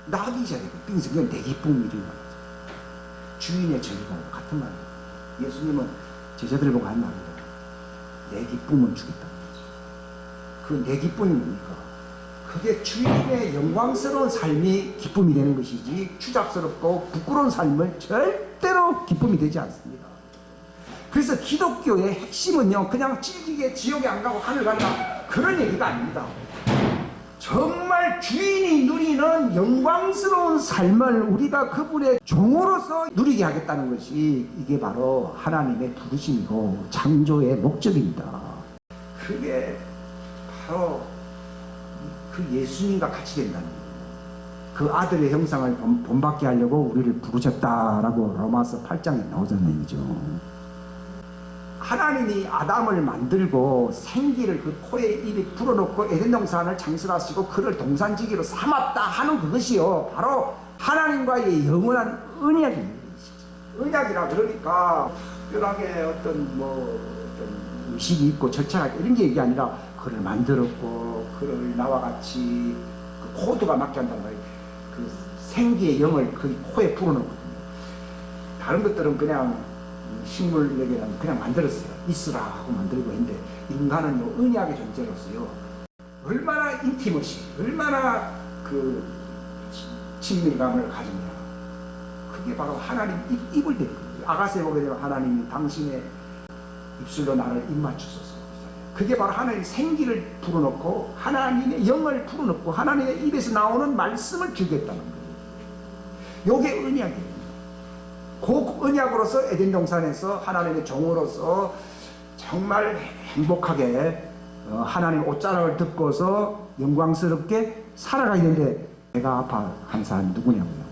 낙이 있어야 되고 그건 내 기쁨이란 말이죠. 주인의 즐거움 같은 말이에요. 예수님은 제자들을 보고 한 말이에요. 내 기쁨을 주겠다. 그 내 기쁨이 뭡니까? 그게 주인의 영광스러운 삶이 기쁨이 되는 것이지 추잡스럽고 부끄러운 삶을 절대로 기쁨이 되지 않습니다. 그래서 기독교의 핵심은요, 그냥 찔기게 지옥에 안 가고 하늘 간다 그런 얘기가 아닙니다. 정말 주인이 누리는 영광스러운 삶을 우리가 그분의 종으로서 누리게 하겠다는 것이 이게 바로 하나님의 부르심이고 창조의 목적입니다. 그게 바로 그 예수님과 같이 된다는 거예요. 그 아들의 형상을 본받게 하려고 우리를 부르셨다라고 로마서 8장에 나오잖아요. 얘기죠. 하나님이 아담을 만들고 생기를 그 코에 입에 불어넣고 에덴 동산을 창설하시고 그를 동산지기로 삼았다 하는 그것이요 바로 하나님과의 영원한 언약입니다. 언약이라 그러니까 특별하게 어떤 의식이 있고 절차가 이런 게 얘기 아니라 그를 만들었고 그를 나와 같이 그 코드가 맞게 한단 말이에요. 그 생기의 영을 그 코에 불어넣거든요. 다른 것들은 그냥 식물에게는 그냥 만들었어요. 있으라 하고 만들고 했는데 인간은요 언약의 존재로서요 얼마나 인티머시, 얼마나 그 친밀감을 가졌냐. 그게 바로 하나님 입을 댔거든요. 아가서에 보게 되면 하나님이 당신의 입술로 나를 입맞추소서. 그게 바로 하나님의 생기를 불어넣고 하나님의 영을 불어넣고 하나님의 입에서 나오는 말씀을 주겠다는 거예요. 이게 언약이에요. 그 언약으로서 에덴 동산에서 하나님의 종으로서 정말 행복하게 하나님 옷자락을 듣고서 영광스럽게 살아가는데 내가 아파한 사람이 누구냐고요?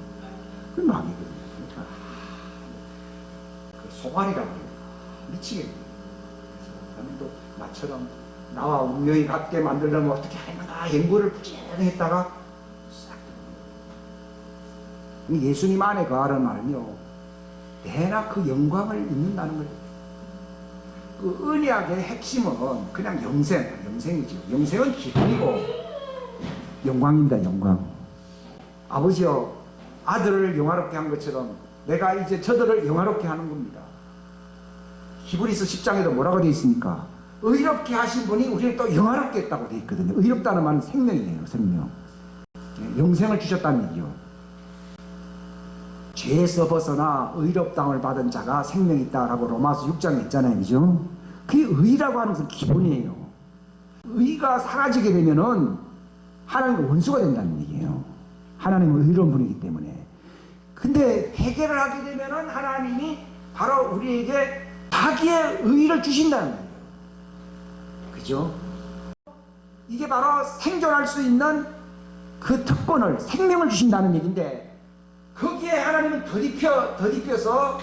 그 마귀거든요. 그 소갈이라고 해요. 미치겠네요. 그래서 또 나처럼 나와 운명이 같게 만들려면 어떻게 하는가 연구를 부지런히 했다가 싹 예수님 안에 거하는 말은요 내나 그 영광을 입는다는 거예요. 그 언약의 핵심은 그냥 영생이죠. 영생은 기쁨이고 영광입니다. 영광. 아버지여 아들을 영화롭게 한 것처럼 내가 이제 저들을 영화롭게 하는 겁니다. 히브리서 10장에도 뭐라고 되어 있습니까? 의롭게 하신 분이 우리를 또 영화롭게 했다고 되어 있거든요. 의롭다는 말은 생명이에요. 생명. 영생을 주셨다는 얘기요. 죄에서 벗어나 의롭다함을 받은 자가 생명이 있다라고 로마서 6장에 있잖아요. 그죠? 그게 의라고 하는 것은 기본이에요. 의가 사라지게 되면은 하나님과 원수가 된다는 얘기예요. 하나님은 의로운 분이기 때문에. 근데 해결을 하게 되면은 하나님이 바로 우리에게 자기의 의를 주신다는 거예요. 그죠? 이게 바로 생존할 수 있는 그 특권을, 생명을 주신다는 얘기인데 거기에 하나님은 더입혀서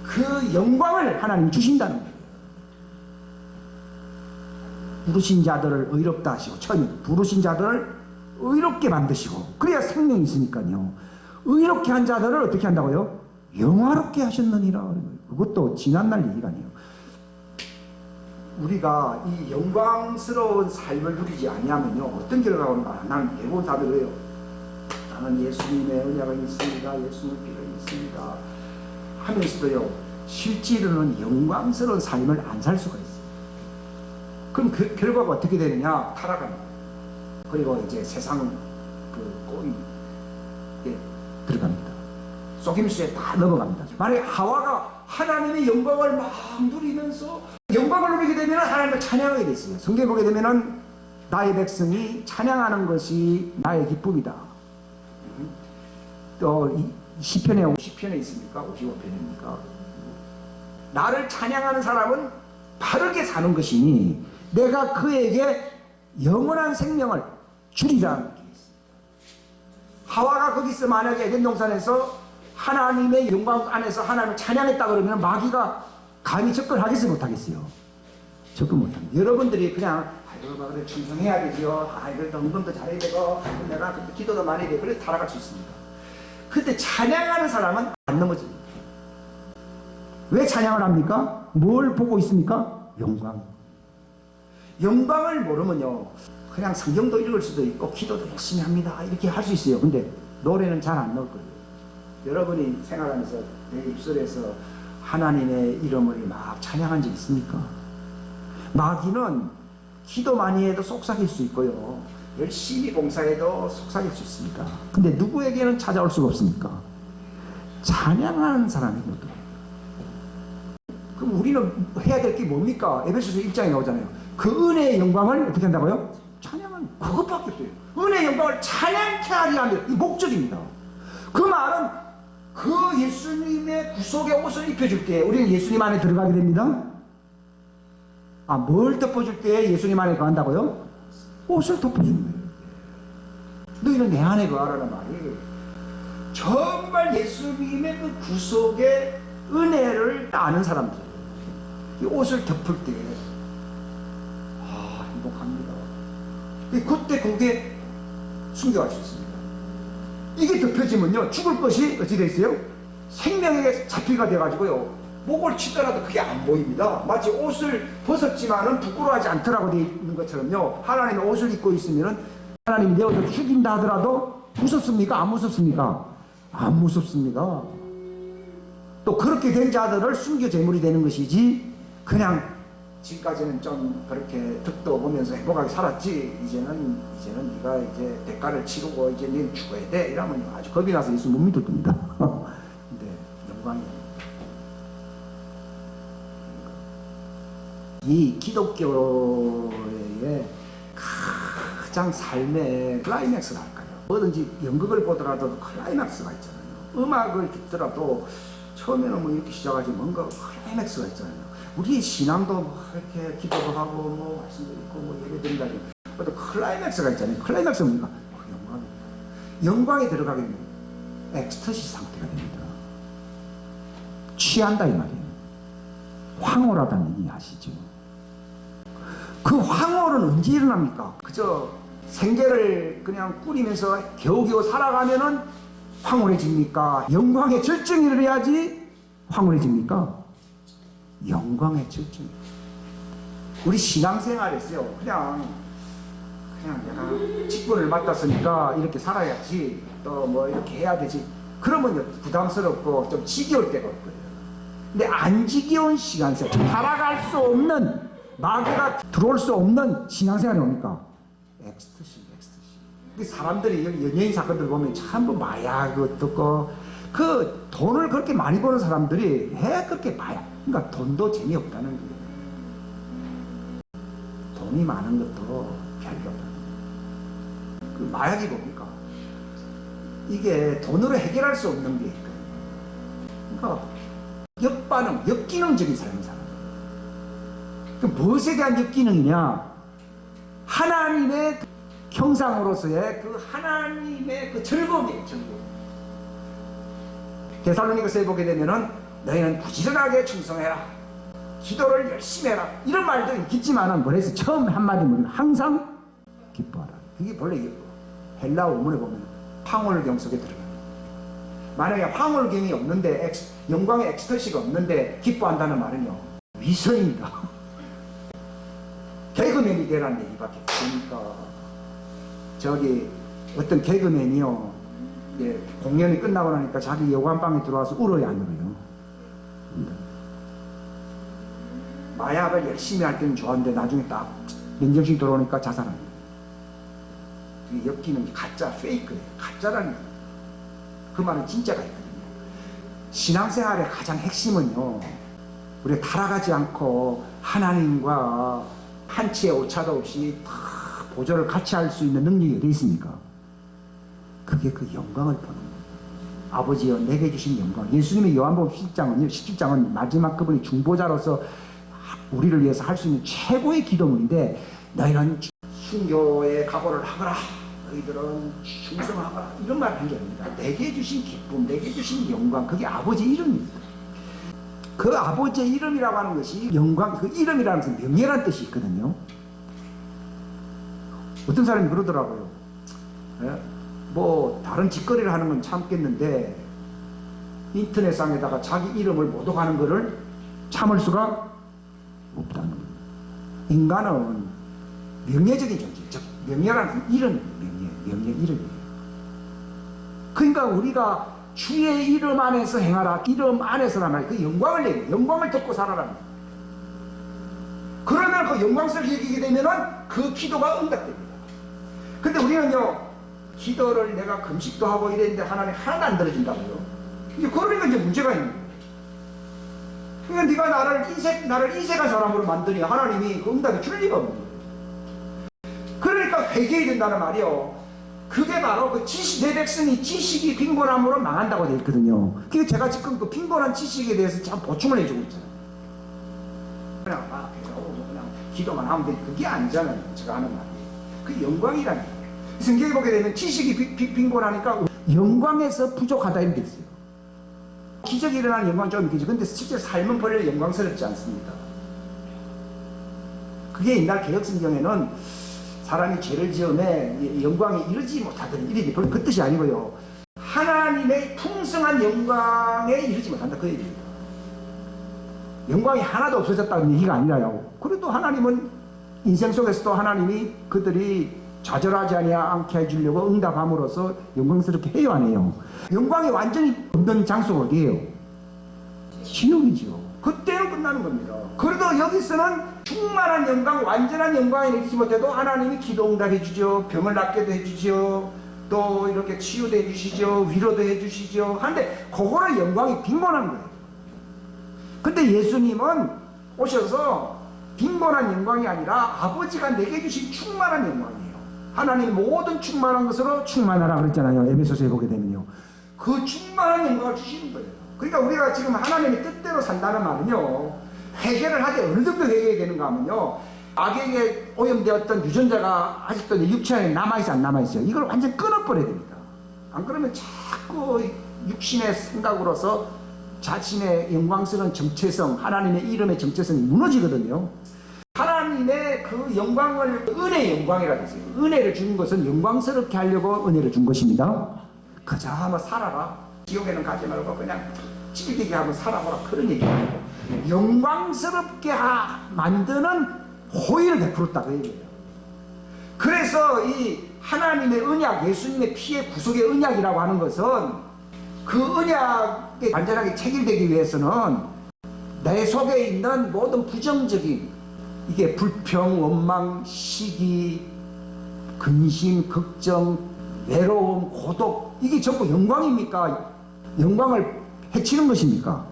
그 영광을 하나님 주신다는 거예요. 부르신 자들을 의롭다 하시고 부르신 자들을 의롭게 만드시고 그래야 생명이 있으니까요. 의롭게 한 자들을 어떻게 한다고요? 영화롭게 하셨느니라. 그것도 지난날 얘기가 아니에요. 우리가 이 영광스러운 삶을 누리지 아니하면요 어떤 결과가 오는가? 나는 대부분 다들 왜요? 나는 예수님의 언약은 있습니다. 예수님의 피가 있습니다. 하면서도요 실제로는 영광스러운 삶을 안 살 수가 있어요. 그럼 그 결과가 어떻게 되느냐? 타락합니다. 그리고 이제 세상 그 꼬리에 들어갑니다. 속임수에 다 넘어갑니다. 만약에 하와가 하나님의 영광을 막 누리면서 영광을 누리게 되면 하나님을 찬양하게 됐어요. 성경에 보게 되면 나의 백성이 찬양하는 것이 나의 기쁨이다. 또 시편에 50편에 있습니까? 55편입니까? 나를 찬양하는 사람은 바르게 사는 것이니 내가 그에게 영원한 생명을 주리라는 게 있습니다. 하와가 거기서 만약에 에덴 동산에서 하나님의 영광 안에서 하나님을 찬양했다 그러면 마귀가 감히 접근하겠어요? 못하겠어요? 접근 못합니다. 여러분들이 그냥 아이고 그래 충성해야 되죠. 아이고 운동도 잘해야 되고 내가 기도도 많이 해야 되고 그래서 타락할 수 있습니다. 근데 찬양하는 사람은 안 넘어집니다. 왜 찬양을 합니까? 뭘 보고 있습니까? 영광. 영광을 모르면요 그냥 성경도 읽을 수도 있고 기도도 열심히 합니다 이렇게 할 수 있어요. 근데 노래는 잘 안 넣을 거예요. 여러분이 생활하면서 내 입술에서 하나님의 이름을 막 찬양한 적 있습니까? 마귀는 기도 많이 해도 속삭일 수 있고요 열심히 봉사해도 속삭일 수 있습니다. 근데 누구에게는 찾아올 수가 없습니까? 찬양하는 사람이거든. 그럼 우리는 해야 될 게 뭡니까? 에베소서 1장에 나오잖아요. 그 은혜의 영광을 어떻게 한다고요? 찬양하는 그것밖에 없어요. 은혜의 영광을 찬양케 하리 하며 이 목적입니다. 그 말은 그 예수님의 구속의 옷을 입혀줄 때 우리는 예수님 안에 들어가게 됩니다. 뭘 덮어줄 때 예수님 안에 거한다고요? 옷을 덮어주는 거예요. 너희는 내 안에 거하라는 말이 정말 예수님의 그 구속의 은혜를 아는 사람들 이 옷을 덮을 때 행복합니다. 그때 그게 순교할 수 있습니다. 이게 덮여지면요 죽을 것이 어찌 돼 있어요? 생명에게 잡히가 돼가지고요. 목을 치더라도 그게 안 보입니다. 마치 옷을 벗었지만은 부끄러워하지 않더라고 되어 있는 것처럼요. 하나님의 옷을 입고 있으면은 하나님이 내 옷을 죽인다 하더라도 무섭습니까? 안 무섭습니까? 안 무섭습니다. 또 그렇게 된 자들을 순교 제물이 되는 것이지, 그냥 지금까지는 좀 그렇게 득도 보면서 행복하게 살았지, 이제는 네가 이제 대가를 치르고 이제 넌 죽어야 돼 이러면 아주 겁이 나서 예수 못 믿을 겁니다. 근데 영광이에요. 이 기독교의 가장 삶의 클라이맥스라 할까요? 뭐든지 연극을 보더라도 클라이맥스가 있잖아요. 음악을 듣더라도 처음에는 뭐 이렇게 시작하지 뭔가 클라이맥스가 있잖아요. 우리의 신앙도 뭐 이렇게 기도도 하고 뭐 말씀도 있고 뭐 예배드린다니 어떤 클라이맥스가 있잖아요. 클라이맥스는 뭔가 영광입니다. 영광에 들어가게 되면 엑스터시 상태가 됩니다. 취한다 이 말이에요. 황홀하다는 얘기 아시죠? 그 황홀은 언제 일어납니까? 그저 생계를 그냥 꾸리면서 겨우겨우 살아가면은 황홀해집니까? 영광의 절정이 일어나야지 황홀해집니까? 영광의 절정. 우리 신앙생활에서요, 그냥 내가 직분을 맡았으니까 이렇게 살아야지, 또 뭐 이렇게 해야 되지, 그러면 부담스럽고 좀 지겨울 때가 있거든요. 근데 안 지겨운 시간생, 살아갈 수 없는, 마귀가 들어올 수 없는 신앙생활이 뭡니까? 엑스터시. 사람들이 여기 연예인 사건들 보면 전부 마약 듣고, 그 돈을 그렇게 많이 버는 사람들이 왜 그렇게 마약, 그러니까 돈도 재미없다는 거예요. 돈이 많은 것도 별로 없다는 거예요. 그 마약이 뭡니까? 이게 돈으로 해결할 수 없는 게 있거든요. 그러니까 역반응, 역기능적인 삶을 사는 거예요. 그 무엇에 대한 역기능이냐? 하나님의 형상으로서의 그 하나님의 그 즐거움이에요. 즐거움. 데살로니가서에 보게 되면은 너희는 부지런하게 충성해라, 기도를 열심히 해라, 이런 말도 있겠지만은 뭐래서 처음 한마디는 항상 기뻐하라. 그게 본래 헬라 원문에 보면 황홀경 속에 들어가요. 만약에 황홀경이 없는데 영광의 엑스터시가 없는데 기뻐한다는 말은요, 위선입니다. 개그맨이 되라는 얘기밖에 없으니까. 저기 어떤 개그맨이요, 예, 공연이 끝나고 나니까 자기 여관방에 들어와서 울어요, 안 울어요? 마약을 열심히 할 때는 좋았는데 나중에 딱 맨정신 들어오니까 자살합니다. 그게 엮이는 가짜, 페이크예요. 가짜라는 거예요. 그 말은 진짜가 있거든요. 신앙생활의 가장 핵심은요, 우리가 타락하지 않고 하나님과 한치의 오차도 없이 다 보조를 같이 할 수 있는 능력이 어디 있습니까? 그게 그 영광을 보는 거예요. 아버지여 내게 주신 영광. 예수님의 요한복음 17장은 마지막 그분이 중보자로서 우리를 위해서 할 수 있는 최고의 기도문인데, 너희는 순교의 각오를 하거라, 너희들은 충성하거라, 이런 말 한 게 아닙니다. 내게 주신 기쁨, 내게 주신 영광, 그게 아버지 이름입니다. 그 아버지의 이름이라고 하는 것이 영광, 그 이름이라는 것은 명예라는 뜻이 있거든요. 어떤 사람이 그러더라고요. 뭐 다른 짓거리를 하는 건 참겠는데 인터넷상에다가 자기 이름을 모독하는 것을 참을 수가 없다는 거예요. 인간은 명예적인 존재, 즉 명예라는 것은 이름이에요. 명예 이름이에요. 그러니까 우리가 주의 이름 안에서 행하라, 이름 안에서란 말이에요. 그 영광을 내요. 영광을 듣고 살아라. 그러면 그 영광스럽게 여기게 되면은 그 기도가 응답됩니다. 근데 우리는요, 기도를 내가 금식도 하고 이랬는데 하나님 하나도 안 들어준다고요. 이제 그러니까 이제 문제가 있는 거예요. 그러니까 네가 나를 이색한 사람으로 만드니 하나님이 그 응답이 줄 리가 없는 거예요. 그러니까 회개해야 된다는 말이요. 그게 바로 그 내 백성이 지식이 빈곤함으로 망한다고 되어 있거든요. 그게 제가 지금 그 빈곤한 지식에 대해서 참 보충을 해주고 있잖아요. 그냥 기도만 하면 돼. 그게 아니잖아요. 제가 하는 말이. 그 영광이라는 거예요. 성경에 보게 되면 지식이 빈곤하니까 영광에서 부족하다 이렇게 있어요. 기적이 일어나는 영광은 좀 있겠죠. 근데 실제 삶은 별로 영광스럽지 않습니다. 그게 옛날 개혁성경에는 사람이 죄를 지음에 영광에 이르지 못하더니 이르지, 그 뜻이 아니고요. 하나님의 풍성한 영광에 이르지 못한다 그 얘기입니다. 영광이 하나도 없어졌다는 얘기가 아니라요. 그래도 하나님은 인생 속에서도 하나님이 그들이 좌절하지 않게 해주려고 응답함으로써 영광스럽게 해요, 안 해요? 영광이 완전히 없는 장소가 어디예요? 지옥이죠. 그때는 끝나는 겁니다. 그래도 여기서는 충만한 영광, 완전한 영광에 이르지 못해도 하나님이 기도 응답해 주죠. 병을 낫게도 해주죠. 또 이렇게 치유도 해주시죠. 위로도 해주시죠. 한데 그거는 영광이 빈곤한 거예요. 근데 예수님은 오셔서 빈곤한 영광이 아니라 아버지가 내게 주신 충만한 영광이에요. 하나님 모든 충만한 것으로 충만하라 그랬잖아요. 에베소서에 보게 되면요. 그 충만한 영광을 주시는 거예요. 그러니까 우리가 지금 하나님의 뜻대로 산다는 말은요, 회개를 하되 어느 정도 회개해야 되는가 하면요, 악에게 오염되었던 유전자가 아직도 육체 안에 남아있어 안 남아있어요? 이걸 완전 끊어버려야 됩니다. 안 그러면 자꾸 육신의 생각으로서 자신의 영광스러운 정체성, 하나님의 이름의 정체성이 무너지거든요. 하나님의 그 영광을 은혜의 영광이라고 했어요. 은혜를 주는 것은 영광스럽게 하려고 은혜를 준 것입니다. 그저 한번 살아라. 지옥에는 가지 말고 그냥 찌개게 하고 살아보라. 그런 얘기예요. 영광스럽게 만드는 호의를 베풀었다 그 얘기예요. 그래서 이 하나님의 언약, 예수님의 피의 구속의 언약이라고 하는 것은 그 언약에 완전하게 체결되기 위해서는 내 속에 있는 모든 부정적인 이게 불평, 원망, 시기, 근심, 걱정, 외로움, 고독, 이게 전부 영광입니까? 영광을 해치는 것입니까?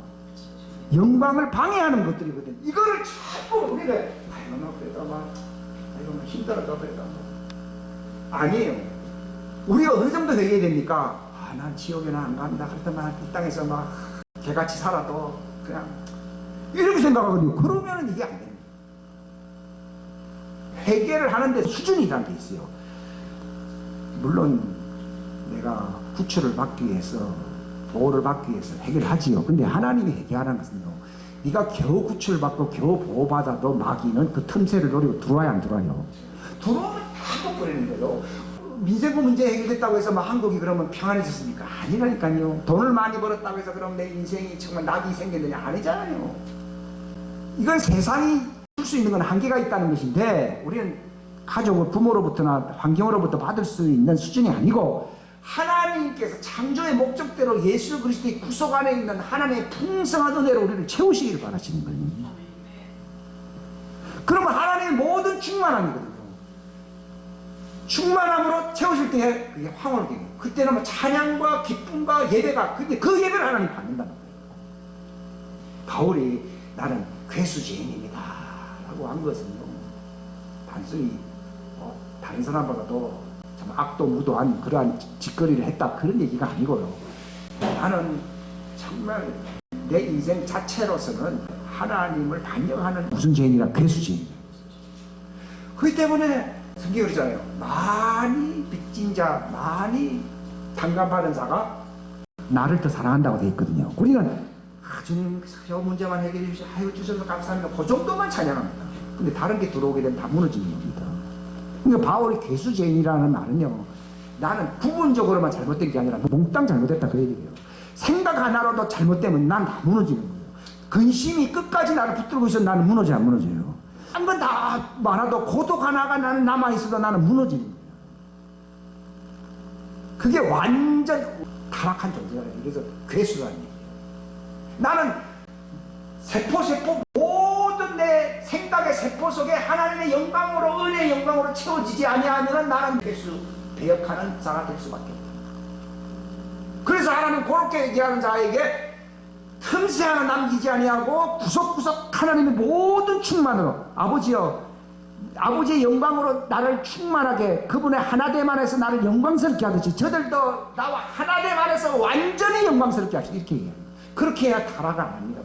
영광을 방해하는 것들이거든요. 이거를 자꾸 우리가 아이고 나 그래도 아이고 힘들어도 그래도 아니에요. 우리가 어느 정도 회개해야 됩니까? 난 지옥에는 안 간다. 그랬더니 이 땅에서 막 개같이 살아도 그냥 이렇게 생각하거든요. 그러면 이게 안 됩니다. 회개를 하는데 수준이라는 게 있어요. 물론 내가 구출을 받기 위해서, 보호를 받기 위해서 회개를 하지요. 근데 하나님이 회개하라는 것은요, 네가 겨우 구출을 받고 겨우 보호받아도 마귀는 그 틈새를 노리고 들어와야 안 들어와요? 들어오면 다 꺼내는 거예요. 민생구 문제 해결됐다고 해서 막 한국이 그러면 평안해졌습니까? 아니라니까요. 돈을 많이 벌었다고 해서 그럼 내 인생이 정말 낙이 생겼느냐? 아니잖아요. 이건 세상이 줄 수 있는 건 한계가 있다는 것인데, 우리는 가족을 부모로부터나 환경으로부터 받을 수 있는 수준이 아니고, 하나님께서 창조의 목적대로 예수 그리스도의 구속 안에 있는 하나님의 풍성한 은혜로 우리를 채우시기를 바라시는 거예요. 그러면 하나님의 모든 충만함이거든요. 충만함으로 채우실 때 그게 황홀을 되고, 그때는 뭐 찬양과 기쁨과 예배가, 근데 그 예배를 하나님 받는다는 거예요. 바울이 나는 괴수죄인입니다 라고 한 것은요, 단순히 다른 사람보다도 참 악도 무도한 그러한 짓거리를 했다 그런 얘기가 아니고요, 나는 정말 내 인생 자체로서는 하나님을 반역하는 무슨 죄인이라 괴수죄인이라고. 그렇기 때문에 성경이 그러잖아요. 많이 빚진 자, 많이 탕감받은 자가 나를 더 사랑한다고 되어 있거든요. 우리는 주님 저 문제만 해결해 주셔서 아유 주셔서 감사합니다, 그 정도만 찬양합니다. 근데 다른 게 들어오게 되면 다 무너지는 겁니다. 그러니까 바울이 괴수죄인이라는 말은요, 나는 부분적으로만 잘못된 게 아니라 몽땅 잘못했다 그 얘기예요. 생각 하나로도 잘못되면 난 다 무너지는 거예요. 근심이 끝까지 나를 붙들고 있어도 나는 무너져 안 무너져요. 한 번 다 많아도 고독 하나가 나는 남아있어도 나는 무너지는 거예요. 그게 완전 타락한 존재예요. 그래서 괴수라는 얘기예요. 나는 세포 모든 내 생각의 세포 속에 하나님의 영광으로, 은혜의 영광으로 채워지지 아니하면 나는 괴수, 배역하는 자가 될 수밖에 없다. 그래서 하나님은 그렇게 얘기하는 자에게 틈새 하나 남기지 아니하고 구석구석 하나님의 모든 충만으로, 아버지여, 아버지의 영광으로 나를 충만하게, 그분의 하나됨 안에서 나를 영광스럽게 하듯이 저들도 나와 하나됨 안에서 완전히 영광스럽게 하시고, 이렇게 얘기해요. 그렇게 해야 타락을 안 합니다.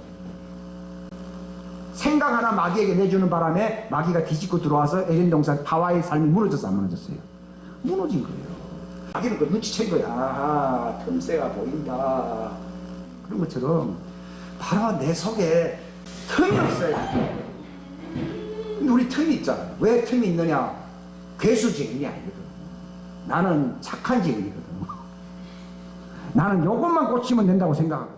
생각 하나 마귀에게 내주는 바람에 마귀가 뒤집고 들어와서 에덴 동산 하와의 삶이 무너졌어 안 무너졌어요? 무너진 거예요. 마귀는 그 눈치챈 거야. 아하, 틈새가 보인다. 그런 것처럼 바로 내 속에 틈이 없어요. 근데 우리 틈이 있잖아요. 왜 틈이 있느냐? 괴수 죄인이 아니거든. 나는 착한 죄인이거든. 나는 요것만 고치면 된다고 생각하거든.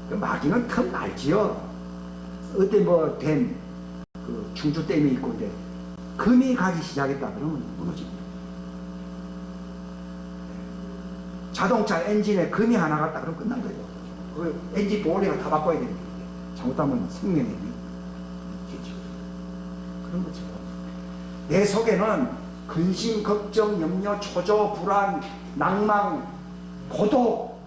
그 마귀는 틈 알지요. 어때 그 충주댐이 있고 근데 금이 가기 시작했다 그러면 무너집니다. 자동차 엔진에 금이 하나 갔다 그러면 끝난 거예요. 그 엔진 보호리가 다 바꿔야 됩니다. 잘못하면 생명의 위험이겠죠. 그런 거죠. 내 속에는 근심, 걱정, 염려, 초조, 불안, 낭망, 고독,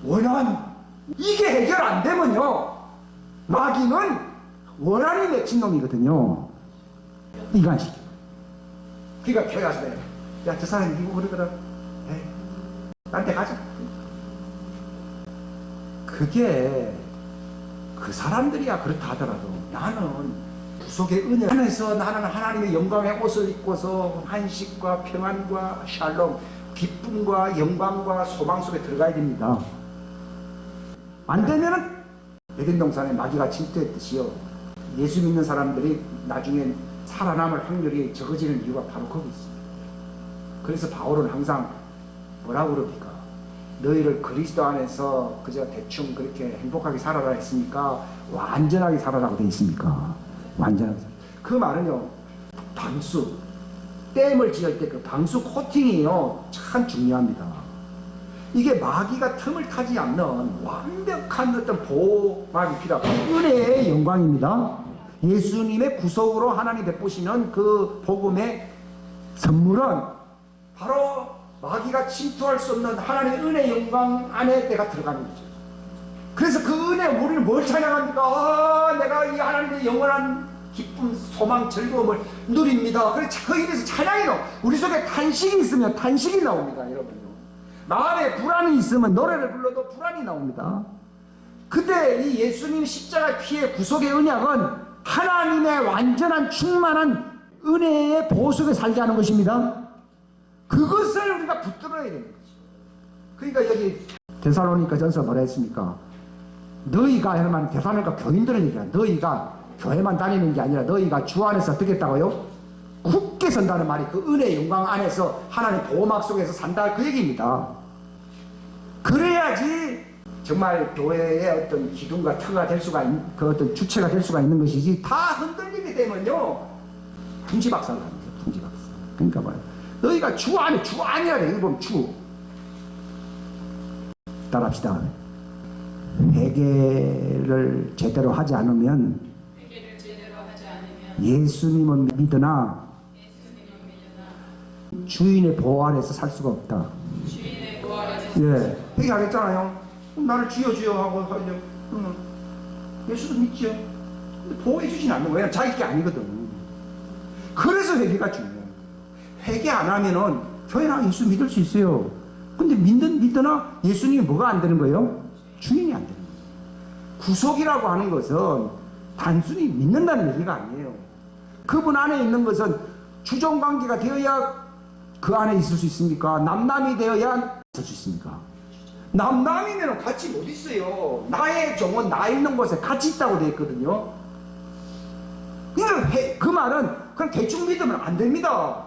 원한, 이게 해결 안 되면요, 마귀는 원한이 맺힌 놈이거든요. 이간시켜. 그러니까 교회 가서 내가, 야, 저 사람이 이거 그러더라. 딴 데 가자. 그게 그 사람들이야 그렇다 하더라도 나는 구속의 은혜 안에서 나는 하나님의 영광의 옷을 입고서 안식과 평안과 샬롬, 기쁨과 영광과 소망 속에 들어가야 됩니다. 안 되면은 에덴 동산에 마귀가 침투했듯이요, 예수 믿는 사람들이 나중에 살아남을 확률이 적어지는 이유가 바로 거기 있습니다. 그래서 바울은 항상 뭐라고 그럽니까? 너희를 그리스도 안에서 그저 대충 그렇게 행복하게 살아라 했으니까 완전하게 살아라고 되어 있습니까? 완전하게 살아라. 그 말은요, 방수, 댐을 지을 때 그 방수 코팅이요, 참 중요합니다. 이게 마귀가 틈을 타지 않는 완벽한 어떤 보호막이 필요하고, 은혜의 영광입니다. 예수님의 구속으로 하나님 베푸시는 그 복음의 선물은 바로 마귀가 침투할 수 없는 하나님의 은혜 영광 안에 내가 들어가는 거죠. 그래서 그 은혜, 우리는 뭘 찬양합니까? 내가 이 하나님의 영원한 기쁨, 소망, 즐거움을 누립니다. 그래서 그 입에서 찬양이 나오. 우리 속에 탄식이 있으면 탄식이 나옵니다, 여러분요. 마음에 불안이 있으면 노래를 불러도 불안이 나옵니다. 근데 이 예수님 십자가 피의 구속의 언약은 하나님의 완전한 충만한 은혜의 보호 속에 살게 하는 것입니다. 그것을 우리가 붙들어야 되는 거죠. 그러니까 여기 데살로니가전서 뭐라 했습니까? 너희가 하면 데살로니가 교인들을 얘기해요. 너희가 교회만 다니는 게 아니라 너희가 주 안에서 어떻게 했다고요? 굳게 선다는 말이 그 은혜의 영광 안에서 하나님 보호막 속에서 산다, 그 얘기입니다. 그래야지 정말 교회의 어떤 기둥과 터가 될 수가 있는, 그 어떤 주체가 될 수가 있는 것이지, 다 흔들리게 되면요, 풍지박산을 합니다. 풍지박산. 그러니까 뭐예요? 너희가 주 안에, 주 안이라 돼. 이거 보면 주. 따라합시다. 회개를 제대로 하지 않으면 예수님은 믿으나 주인의 보호 아래서 살 수가 없다. 예, 회개하겠잖아요. 나를 주여 주여 하고 하죠. 예수도 믿죠. 근데 보호해 주진 않는 거예요. 자기 게 아니거든. 그래서 회개가 중요해요. 회개 안 하면은 교회나 예수 믿을 수 있어요. 근데 믿으나 예수님이 뭐가 안 되는 거예요? 주인이 안 되는 거예요. 구속이라고 하는 것은 단순히 믿는다는 얘기가 아니에요. 그분 안에 있는 것은 주종관계가 되어야 그 안에 있을 수 있습니까? 남남이 되어야 있을 수 있습니까? 남남이면 같이 못 있어요. 나의 종은 나 있는 곳에 같이 있다고 되어 있거든요. 그 말은 그냥 대충 믿으면 안 됩니다.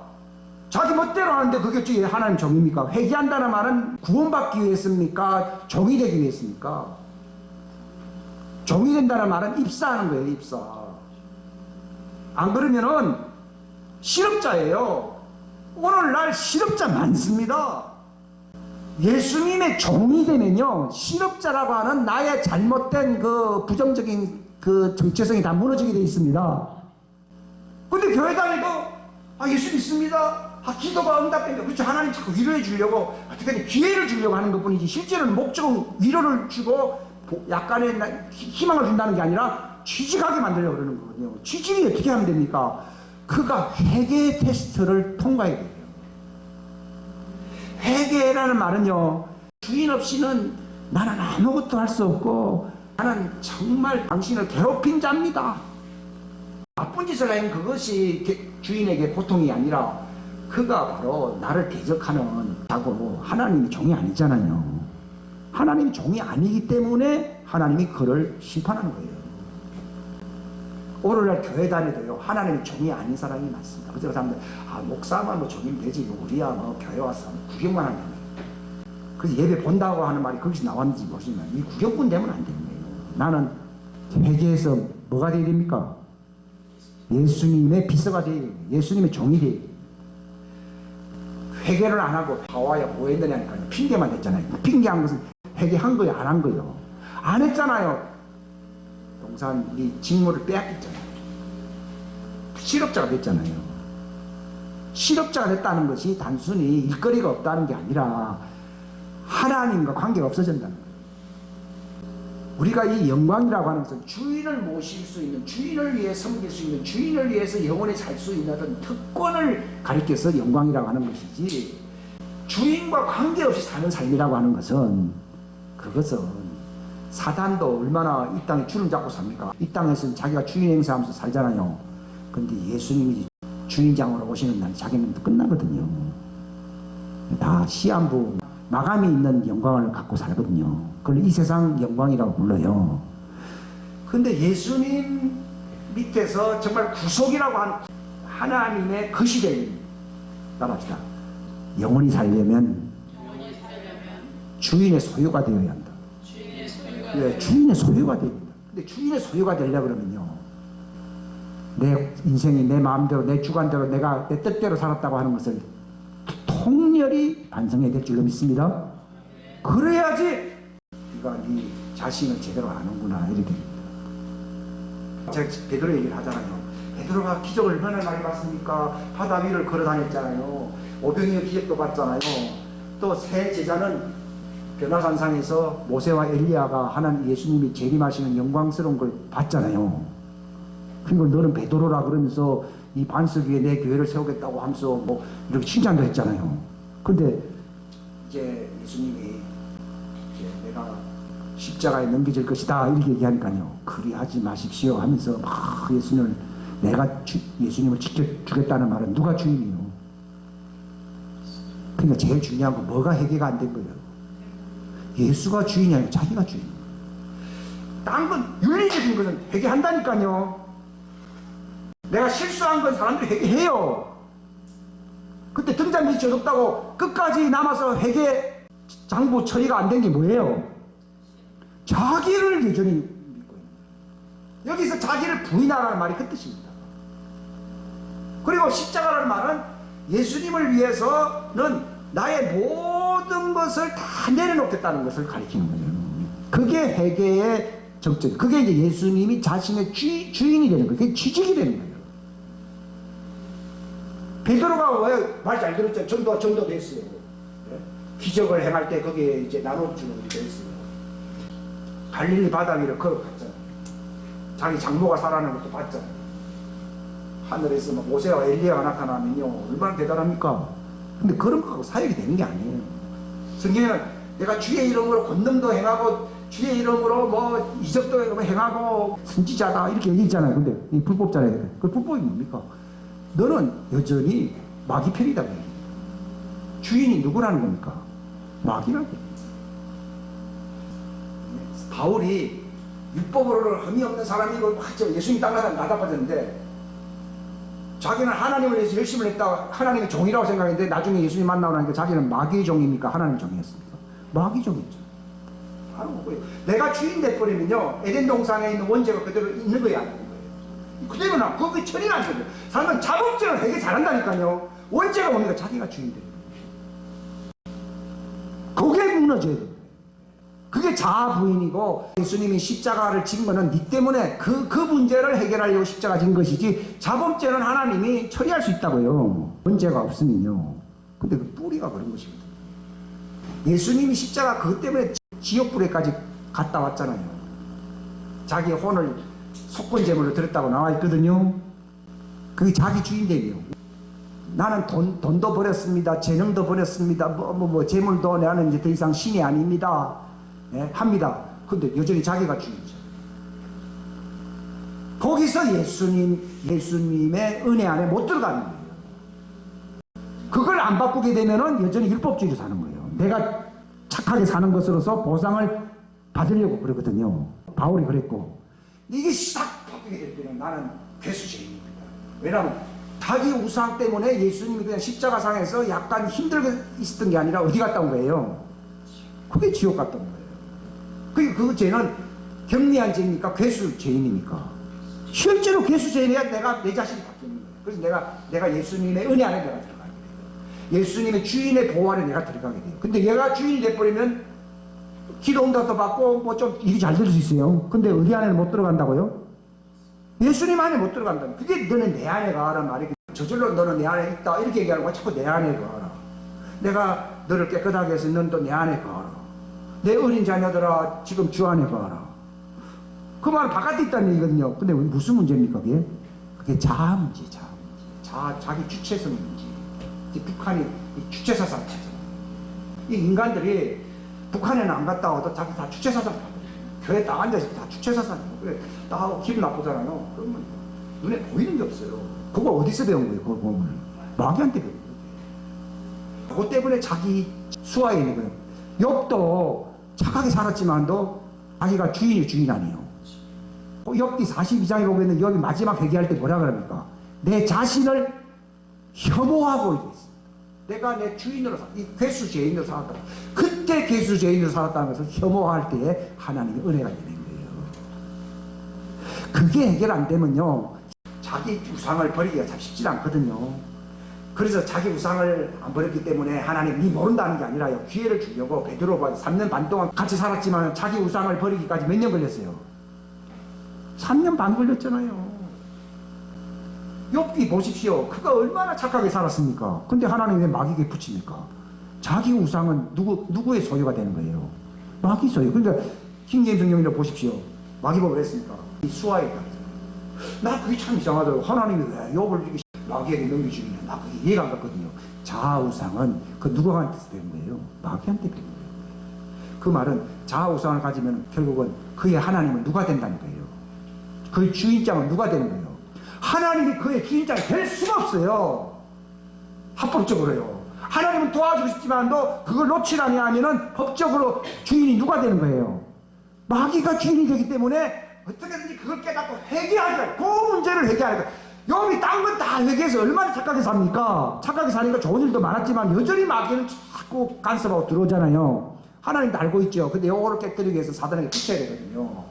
자기 멋대로 하는데 그게 어찌 하나님 종입니까? 회개한다는 말은 구원받기 위해서입니까? 종이 되기 위해서입니까? 종이 된다는 말은 입사하는 거예요, 입사. 안 그러면은 실업자예요. 오늘날 실업자 많습니다. 예수님의 종이 되면요, 실업자라고 하는 나의 잘못된 그 부정적인 그 정체성이 다 무너지게 되어 있습니다. 근데 교회 다니고, 예수 믿습니다. 기도가 응답된다. 그렇죠. 하나님 자꾸 위로해 주려고, 어떻게 기회를 주려고 하는 것 뿐이지, 실제로는 목적은 위로를 주고, 약간의 희망을 준다는 게 아니라, 취직하게 만들려고 그러는 거거든요. 취직이 어떻게 하면 됩니까? 그가 회개 테스트를 통과해야 돼요. 회개라는 말은요, 주인 없이는 나는 아무것도 할 수 없고, 나는 정말 당신을 괴롭힌 자입니다. 나쁜 짓을 하면 그것이 주인에게 고통이 아니라, 그가 바로 나를 대적하는 자고, 하나님이 종이 아니잖아요. 하나님이 종이 아니기 때문에 하나님이 그를 심판하는 거예요. 오늘날 교회 다니도요, 하나님이 종이 아닌 사람이 많습니다. 그래서 사람들, 목사만 종이면 되지, 우리야 교회 와서 구경만 하면. 그래서 예배 본다고 하는 말이 거기서 나왔는지 보시면 이 구경꾼 되면 안 되는 거예요. 나는 회개에서 뭐가 되어야 됩니까? 예수님의 비서가 되어야 돼요. 예수님의 종이 되어야 돼요. 회개를 안 하고 하와야 뭐 했느냐니까 핑계만 냈잖아요. 핑계한 것은 회개한 거예요, 안 한 거예요? 안 했잖아요. 동산 이 직무를 빼앗겼잖아요. 실업자가 됐잖아요. 실업자가 됐다는 것이 단순히 일거리가 없다는 게 아니라 하나님과 관계가 없어진다는 거예요. 우리가 이 영광이라고 하는 것은 주인을 모실 수 있는, 주인을 위해 섬길 수 있는, 주인을 위해서 영원히 살 수 있는 어떤 특권을 가리켜서 영광이라고 하는 것이지, 주인과 관계없이 사는 삶이라고 하는 것은, 그것은 사단도 얼마나 이 땅에 주름 잡고 삽니까? 이 땅에서는 자기가 주인 행사하면서 살잖아요. 근데 예수님이 주인장으로 오시는 날 자기는 끝나거든요. 다 시한부 마감이 있는 영광을 갖고 살거든요. 그걸 이 세상 영광이라고 불러요. 근데 예수님 밑에서 정말 구속이라고 하는 하나님의 것이 되는, 따라합시다. 영원히 살려면 주인의 소유가 되어야 한다. 네, 주인의 소유가 되어야 한다. 근데 주인의 소유가 되려고 그러면요, 내 인생이 내 마음대로 내 주관대로 내가 내 뜻대로 살았다고 하는 것을 통렬히 반성해야 될 줄로 믿습니다. 그래야지 네가 네 자신을 제대로 아는구나 이렇게 됩니다. 제가 베드로 얘기를 하잖아요. 베드로가 기적을 얼마나 많이 봤습니까? 바다 위를 걸어 다녔잖아요. 오병이어 기적도 봤잖아요. 또 새 제자는 변화산상에서 모세와 엘리야가 하나님 예수님이 재림하시는 영광스러운 걸 봤잖아요. 그리고 너는 베드로라 그러면서 이 반석 위에 내 교회를 세우겠다고 하면서 뭐 이렇게 칭찬도 했잖아요. 근데 이제 예수님이 이제 내가 십자가에 넘겨질 것이다 이렇게 얘기하니까요, 그리하지 마십시오 하면서 막 예수님을 예수님을 지켜주겠다는 말은 누가 주인이요? 그러니까 제일 중요한 건 뭐가 해결가 안 된 거예요? 예수가 주인이 아니고 자기가 주인이에요. 딴 건 윤리적인 것은 회개한다니까요. 내가 실수한 건 사람들이 회개해요. 그때 등잔 밑이 어둡다고 끝까지 남아서 회개 장부 처리가 안 된 게 뭐예요? 자기를 여전히 믿고 있는 거예요. 여기서 자기를 부인하라는 말이 그 뜻입니다. 그리고 십자가라는 말은 예수님을 위해서는 나의 모든 것을 다 내려놓겠다는 것을 가리키는 거예요. 그게 회개의 정점. 그게 이제 예수님이 자신의 주인이 되는 거예요. 그게 취직이 되는 거예요. 베드로가 왜 말 잘 들었죠? 전도 됐어요. 기적을 행할 때 거기에 이제 나눠주는 일이 됐어요. 갈릴리 바다 위를 걸어갔잖아요. 자기 장모가 살아나는 것도 봤잖아요. 하늘에서 막 모세와 엘리야가 나타나면요, 얼마나 대단합니까? 근데 그런 거하고 사역이 되는 게 아니에요. 성경에는 내가 주의 이름으로 권능도 행하고 주의 이름으로 뭐 이적도 행하고 선지자다 이렇게 얘기했잖아요. 근데 이 불법자래. 그 불법이 뭡니까? 너는 여전히 마귀 편이다. 주인이 누구라는 겁니까? 마귀라고. 바울이 율법으로는 흠이 없는 사람이고 예수님 땅나라 나다빠졌는데, 자기는 하나님을 위해서 열심을 했다, 하나님의 종이라고 생각했는데 나중에 예수님 만나고 나니까 자기는 마귀의 종입니까? 하나님의 종이었습니까? 마귀 종이었죠. 바로 그거예요. 내가 주인 돼버리면요, 에덴 동산에 있는 원죄가 그대로 있는 거야, 안 있는 거예요. 그대로 나 그게 처리가 안 되죠. 사람은 자범죄를 되게 잘한다니까요. 원죄가 뭡니까? 자기가 주인 되는 거예요. 그게 무너져야 돼요. 그게 자아 부인이고, 예수님이 십자가를 진 거는 니 때문에 그 문제를 해결하려고 십자가 진 것이지, 자범죄는 하나님이 처리할 수 있다고요. 문제가 없으면요. 근데 그 뿌리가 그런 것입니다. 예수님이 십자가 그것 때문에 지옥불에까지 갔다 왔잖아요. 자기 혼을 속건제물로 드렸다고 나와 있거든요. 그게 자기 주인됨이요. 나는 돈도 버렸습니다. 재능도 버렸습니다. 재물도 나는 이제 더 이상 신이 아닙니다. 네, 합니다. 근데 여전히 자기가 주인이죠. 거기서 예수님의 은혜 안에 못 들어가는 거예요. 그걸 안 바꾸게 되면은 여전히 율법주의로 사는 거예요. 내가 착하게 사는 것으로서 보상을 받으려고 그러거든요. 바울이 그랬고, 이게 싹 바뀌게 될 때는 나는 괴수죄입니다. 왜냐하면 자기 우상 때문에 예수님이 그냥 십자가상에서 약간 힘들게 있었던 게 아니라 어디 갔다 온 거예요? 그게 지옥 같던 거예요. 그 죄는 경미한 죄입니까? 괴수 죄인입니까? 실제로 괴수 죄인이야 내가 내 자신이 바뀌는 거예요. 그래서 내가 예수님의 은혜 안에 내가 들어가게 돼요. 예수님의 주인의 보호 안에 내가 들어가게 돼요. 근데 얘가 주인이 돼버리면 기도 응답도 받고 뭐 좀 일이 잘 될 수 있어요. 근데 어디 안에는 못 들어간다고요? 예수님 안에 못 들어간다. 그게 너는 내 안에 가라는 말이 저절로 너는 내 안에 있다 이렇게 얘기하는 거야. 자꾸 내 안에 가라. 내가 너를 깨끗하게 해서 너는 또 내 안에 가라. 내 어린 자녀들아 지금 주 안에 가라. 그 말은 바깥에 있다는 얘기거든요. 근데 무슨 문제입니까 그게? 그게 자아 문제, 자기 주체성 문제. 북한이 주체사상 이 인간들이 북한에는 안 갔다 와도 자기 다 주체사상 교회에 딱 앉아서 다 주체사상 그래 나 기분 나쁘잖아요. 그러면 눈에 보이는 게 없어요. 그거 어디서 배운 거예요? 그걸 보면 마귀한테 배운 거예요. 그것 때문에 자기 수하에 있는 거예요. 욥도 착하게 살았지만도 자기가 주인 아니에요. 욥기 42장에 보면 욥이 마지막 회개할 때 뭐라 그럽니까? 내 자신을 혐오하고 있습니다. 내가 내 주인으로 이 괴수 죄인으로 살았다. 그때 괴수 죄인으로 살았다는 것을 혐오할 때에 하나님의 은혜가 되는 거예요. 그게 해결 안 되면요 자기 우상을 버리기가 참 쉽지 않거든요. 그래서 자기 우상을 안 버렸기 때문에 하나님이 모른다는 게 아니라요 기회를 주려고 베드로가 3년 반 동안 같이 살았지만 자기 우상을 버리기까지 몇 년 걸렸어요? 3년 반 걸렸잖아요. 욥기 보십시오. 그가 얼마나 착하게 살았습니까? 근데 하나님 왜 마귀에게 붙입니까? 자기 우상은 누구의 소유가 되는 거예요? 마귀 소유. 그러니까 킹제임스 성경을 보십시오. 마귀가 그랬습니까? 이 수하에 있다. 나 그게 참 이상하더라고. 하나님이 왜 욥을 이렇게 마귀에게 넘겨주느냐. 나 그게 이해가 안 갔거든요. 자아 우상은 그 누구한테서 배운 거예요? 마귀한테 배운 거예요. 그 말은 자아 우상을 가지면 결국은 그의 하나님은 누가 된다는 거예요. 그의 주인장은 누가 되는 거예요? 하나님이 그의 주인장이 될 수가 없어요. 합법적으로요. 하나님은 도와주고 싶지만도 그걸 놓치지 않으면은 법적으로 주인이 누가 되는 거예요? 마귀가 주인이 되기 때문에 어떻게든지 그걸 깨닫고 회개하자. 그 문제를 회개하자. 욥이 딴 건 다 회개해서 얼마나 착하게 삽니까? 착하게 사니까 좋은 일도 많았지만 여전히 마귀는 자꾸 간섭하고 들어오잖아요. 하나님도 알고 있죠. 근데 요거를 깨뜨리기 위해서 사단에게 붙여야 되거든요.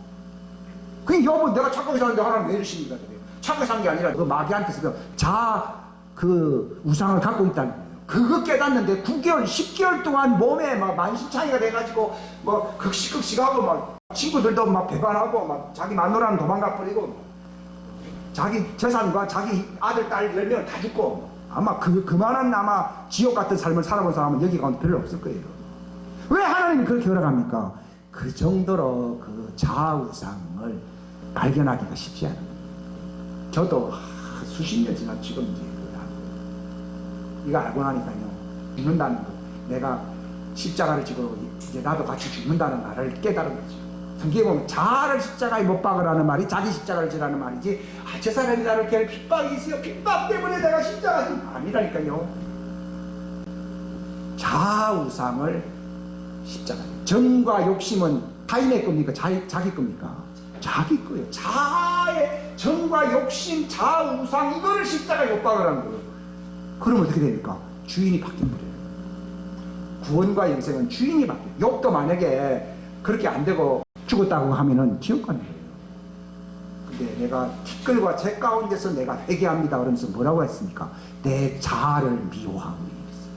그게 욥은 내가 착하게 사는데 하나님 왜 이러십니까? 착하게 산 게 아니라 그 마귀한테서 그 우상을 갖고 있다는 거예요. 그거 깨닫는데 9개월, 10개월 동안 몸에 막 만신창이가 돼가지고 뭐 극식하고 막 친구들도 막 배반하고 막 자기 마누라는 도망가 버리고 자기 재산과 자기 아들, 딸 10명을 다 죽고 아마 그만한 아마 지옥 같은 삶을 살아본 사람은 여기 가운데 별로 없을 거예요. 왜 하나님이 그렇게 허락합니까? 그 정도로 그 자아우상을 발견하기가 쉽지 않아요. 저도 수십 년 지난 지금 이거 알고 나니까요. 죽는다는 거. 내가 십자가를 지고 이제 나도 같이 죽는다는 말을 깨달은 거죠. 성경에 보면 자아를 십자가에 못 박으라는 말이 자기 십자가를 지라는 말이지. 저 사람이 나를 걔 핍박이 있어요. 핍박 때문에 내가 십자가 지 아니라니까요. 자아우상을 십자가. 정과 욕심은 타인의 겁니까? 자기 겁니까? 자기 거예요. 자아의 정과 욕심, 자아 우상 이거를 십자가에 못 박으라는 거예요. 그럼 어떻게 됩니까? 주인이 바뀌어버려요. 구원과 영생은 주인이 바뀌어요. 욥도 만약에 그렇게 안 되고 죽었다고 하면은 지옥 가는 거예요. 근데 내가 티끌과 재 가운데서 내가 회개합니다 그러면서 뭐라고 했습니까? 내 자아를 미워하고 있어요.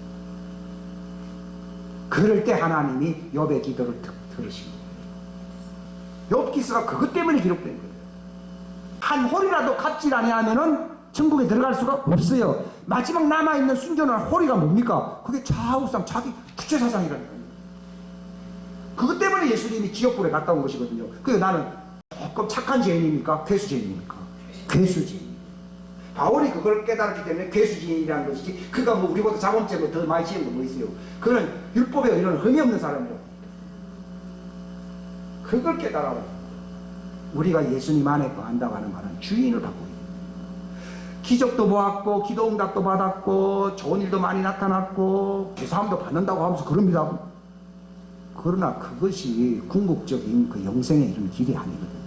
그럴 때 하나님이 욥의 기도를 들으신 거예요. 욥기서가 그것 때문에 기록된 거예요. 한 홀이라도 갚질 아니하면은 천국에 들어갈 수가 없어요. 마지막 남아있는 순전한 홀이가 뭡니까? 그게 자아우상, 자기 주체사상이라니까요. 그것 때문에 예수님이 지옥불에 갔다 온 것이거든요. 그래서 나는 조금 착한 죄인입니까? 괴수죄인입니까? 괴수죄인. 바울이 그걸 깨달았기 때문에 괴수죄인이라는 것이지, 그가 뭐 우리보다 자범죄고 더 많이 지은 거 뭐 있어요? 그는 율법에 의하는 흠이 없는 사람이라고. 그걸 깨달아요. 우리가 예수님 안에 거한다고 하는 말은 주인을 받고 있는 거예요. 기적도 보았고 기도응답도 받았고 좋은 일도 많이 나타났고 죄사함도 받는다고 하면서 그럽니다. 그러나 그것이 궁극적인 그 영생에 이르는 길이 아니거든요.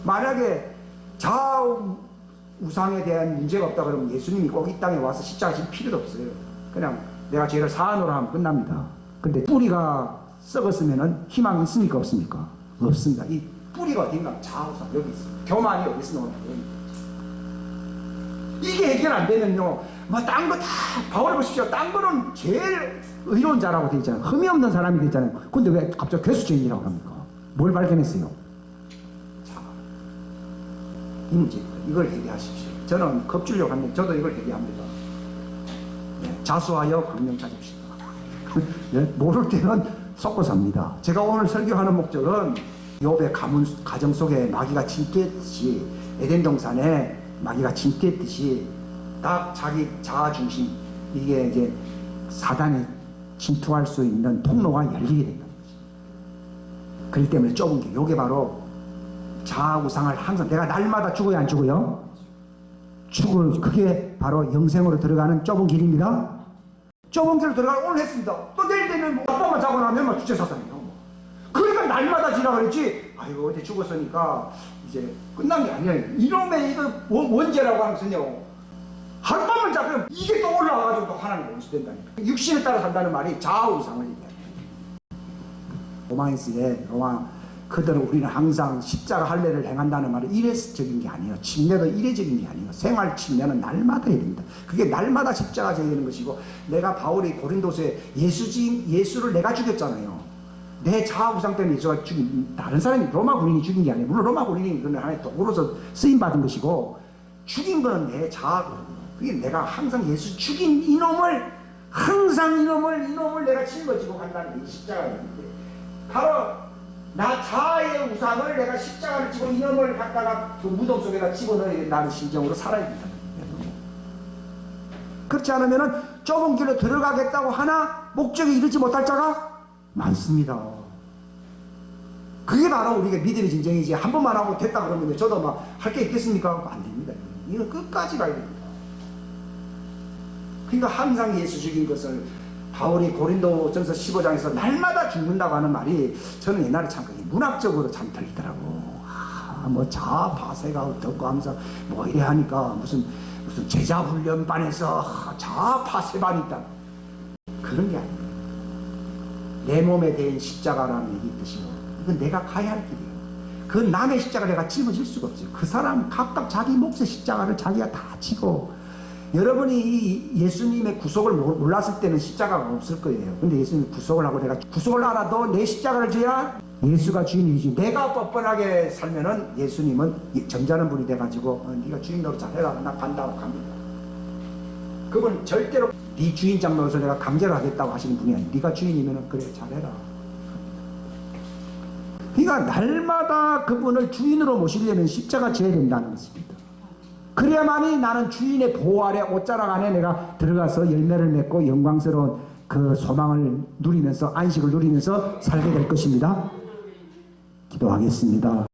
만약에 자우상에 대한 문제가 없다 그러면 예수님이 꼭 이 땅에 와서 십자가 질 필요도 없어요. 그냥 내가 죄를 사하노라 하면 끝납니다. 근데 뿌리가 썩었으면 희망이 있습니까? 없습니까? 없습니다. 이 뿌리가 어딘가? 자우상 여기 있습니다. 교만이 어디서 나오냐? 이게 해결 안 되면요, 뭐 딴 거 다 바울을 보십시오. 딴 거는 제일 의로운 자라고 돼 있잖아요. 흠이 없는 사람이 돼 있잖아요. 근데 왜 갑자기 괴수죄인이라고 합니까? 뭘 발견했어요? 자, 이 문제입니다. 이걸 해결하십시오. 저는 겁주려고 하는데 저도 이걸 해결합니다. 네, 자수하여 광명 찾읍시다. 네, 모를 때는 섞고 삽니다. 제가 오늘 설교하는 목적은 욥의 가정 속에 마귀가 침투했듯이, 에덴 동산에 마귀가 침투했듯이 딱 자기 자아 중심, 이게 이제 사단이 침투할 수 있는 통로가 열리게 된다는 거죠. 그렇기 때문에 좁은 게, 요게 바로 자아 우상을 항상, 내가 날마다 죽어야 안 죽어요? 죽을, 그게 바로 영생으로 들어가는 좁은 길입니다. 좁은 길로 들어가면 오늘 했습니다. 또 내일 되면 뭐 아빠만 자고 나면 막 주체사상이에요. 그러니까 날마다 지라 그랬지, 아이고 어제 죽었으니까 이제 끝난 게 아니에요. 이놈의 이거 원죄라고 하면서요, 하룻밤을 잡으면 이게 또 올라와가지고 또 하나님 원수된다니까. 육신에 따라 산다는 말이 자아우상을 얘기해요. 로마인스에 그대로 우리는 항상 십자가 할례를 행한다는 말은 일회적인 게 아니에요. 침례도 일회적인 게 아니에요. 생활 침례는 날마다 해야 됩니다. 그게 날마다 십자가 져야 되는 것이고, 내가 바울이 고린도서에 예수를 내가 죽였잖아요. 내 자아 우상 때문에 예수가 죽인, 다른 사람이 로마 군인이 죽인 게 아니에요. 물론 로마 군인이 그건 하나의 도구로서 쓰임 받은 것이고, 죽인 거는 내 자아거든요. 그게 내가 항상 예수 죽인 이놈을, 항상 이놈을 내가 짊어지고 간다는 게 십자가인데, 바로 나 자아의 우상을 내가 십자가를 지고 이놈을 갖다가 그 무덤 속에다 집어넣어야 된다는 심정으로 살아야 된다. 그렇지 않으면 좁은 길로 들어가겠다고 하나 목적에 이르지 못할 자가 많습니다. 그게 바로 우리가 믿음의 진정이지. 한 번만 하고 됐다 그러면 저도 막 할 게 있겠습니까? 안 됩니다. 이건 끝까지 가야 됩니다. 그러니까 항상 예수 죽인 것을 바울이 고린도전서 15장에서 날마다 죽는다고 하는 말이, 저는 옛날에 참 그게 문학적으로 참 들리더라고. 뭐 자아 파쇄가 어떻고 하면서 뭐 이래 하니까 무슨 제자 훈련반에서 자아 파쇄반이 있다. 그런 게 아니에요. 내 몸에 대한 십자가라는 얘기 있듯이요, 이건 내가 가야 할 길이에요. 그 남의 십자가를 내가 짊어질 수가 없어요. 그 사람 각각 자기 몫의 십자가를 자기가 다 지고, 여러분이 이 예수님의 구속을 몰랐을 때는 십자가가 없을 거예요. 근데 예수님이 구속을 하고, 내가 구속을 알아도 내 십자가를 져야 예수가 주인이지. 내가 뻔뻔하게 살면은 예수님은 점잖은 분이 돼가지고 네가 주인 노릇 잘해라, 나 간다고 갑니다. 그분 절대로 네 주인장 노릇을 내가 강제로 하겠다고 하시는 분이 아니에요. 네가 주인이면은 그래 잘해라. 그러니까 날마다 그분을 주인으로 모시려면 십자가 져야 된다는 것입니다. 그래야만이 나는 주인의 보호 아래, 옷자락 안에 내가 들어가서 열매를 맺고 영광스러운 그 소망을 누리면서, 안식을 누리면서 살게 될 것입니다. 기도하겠습니다.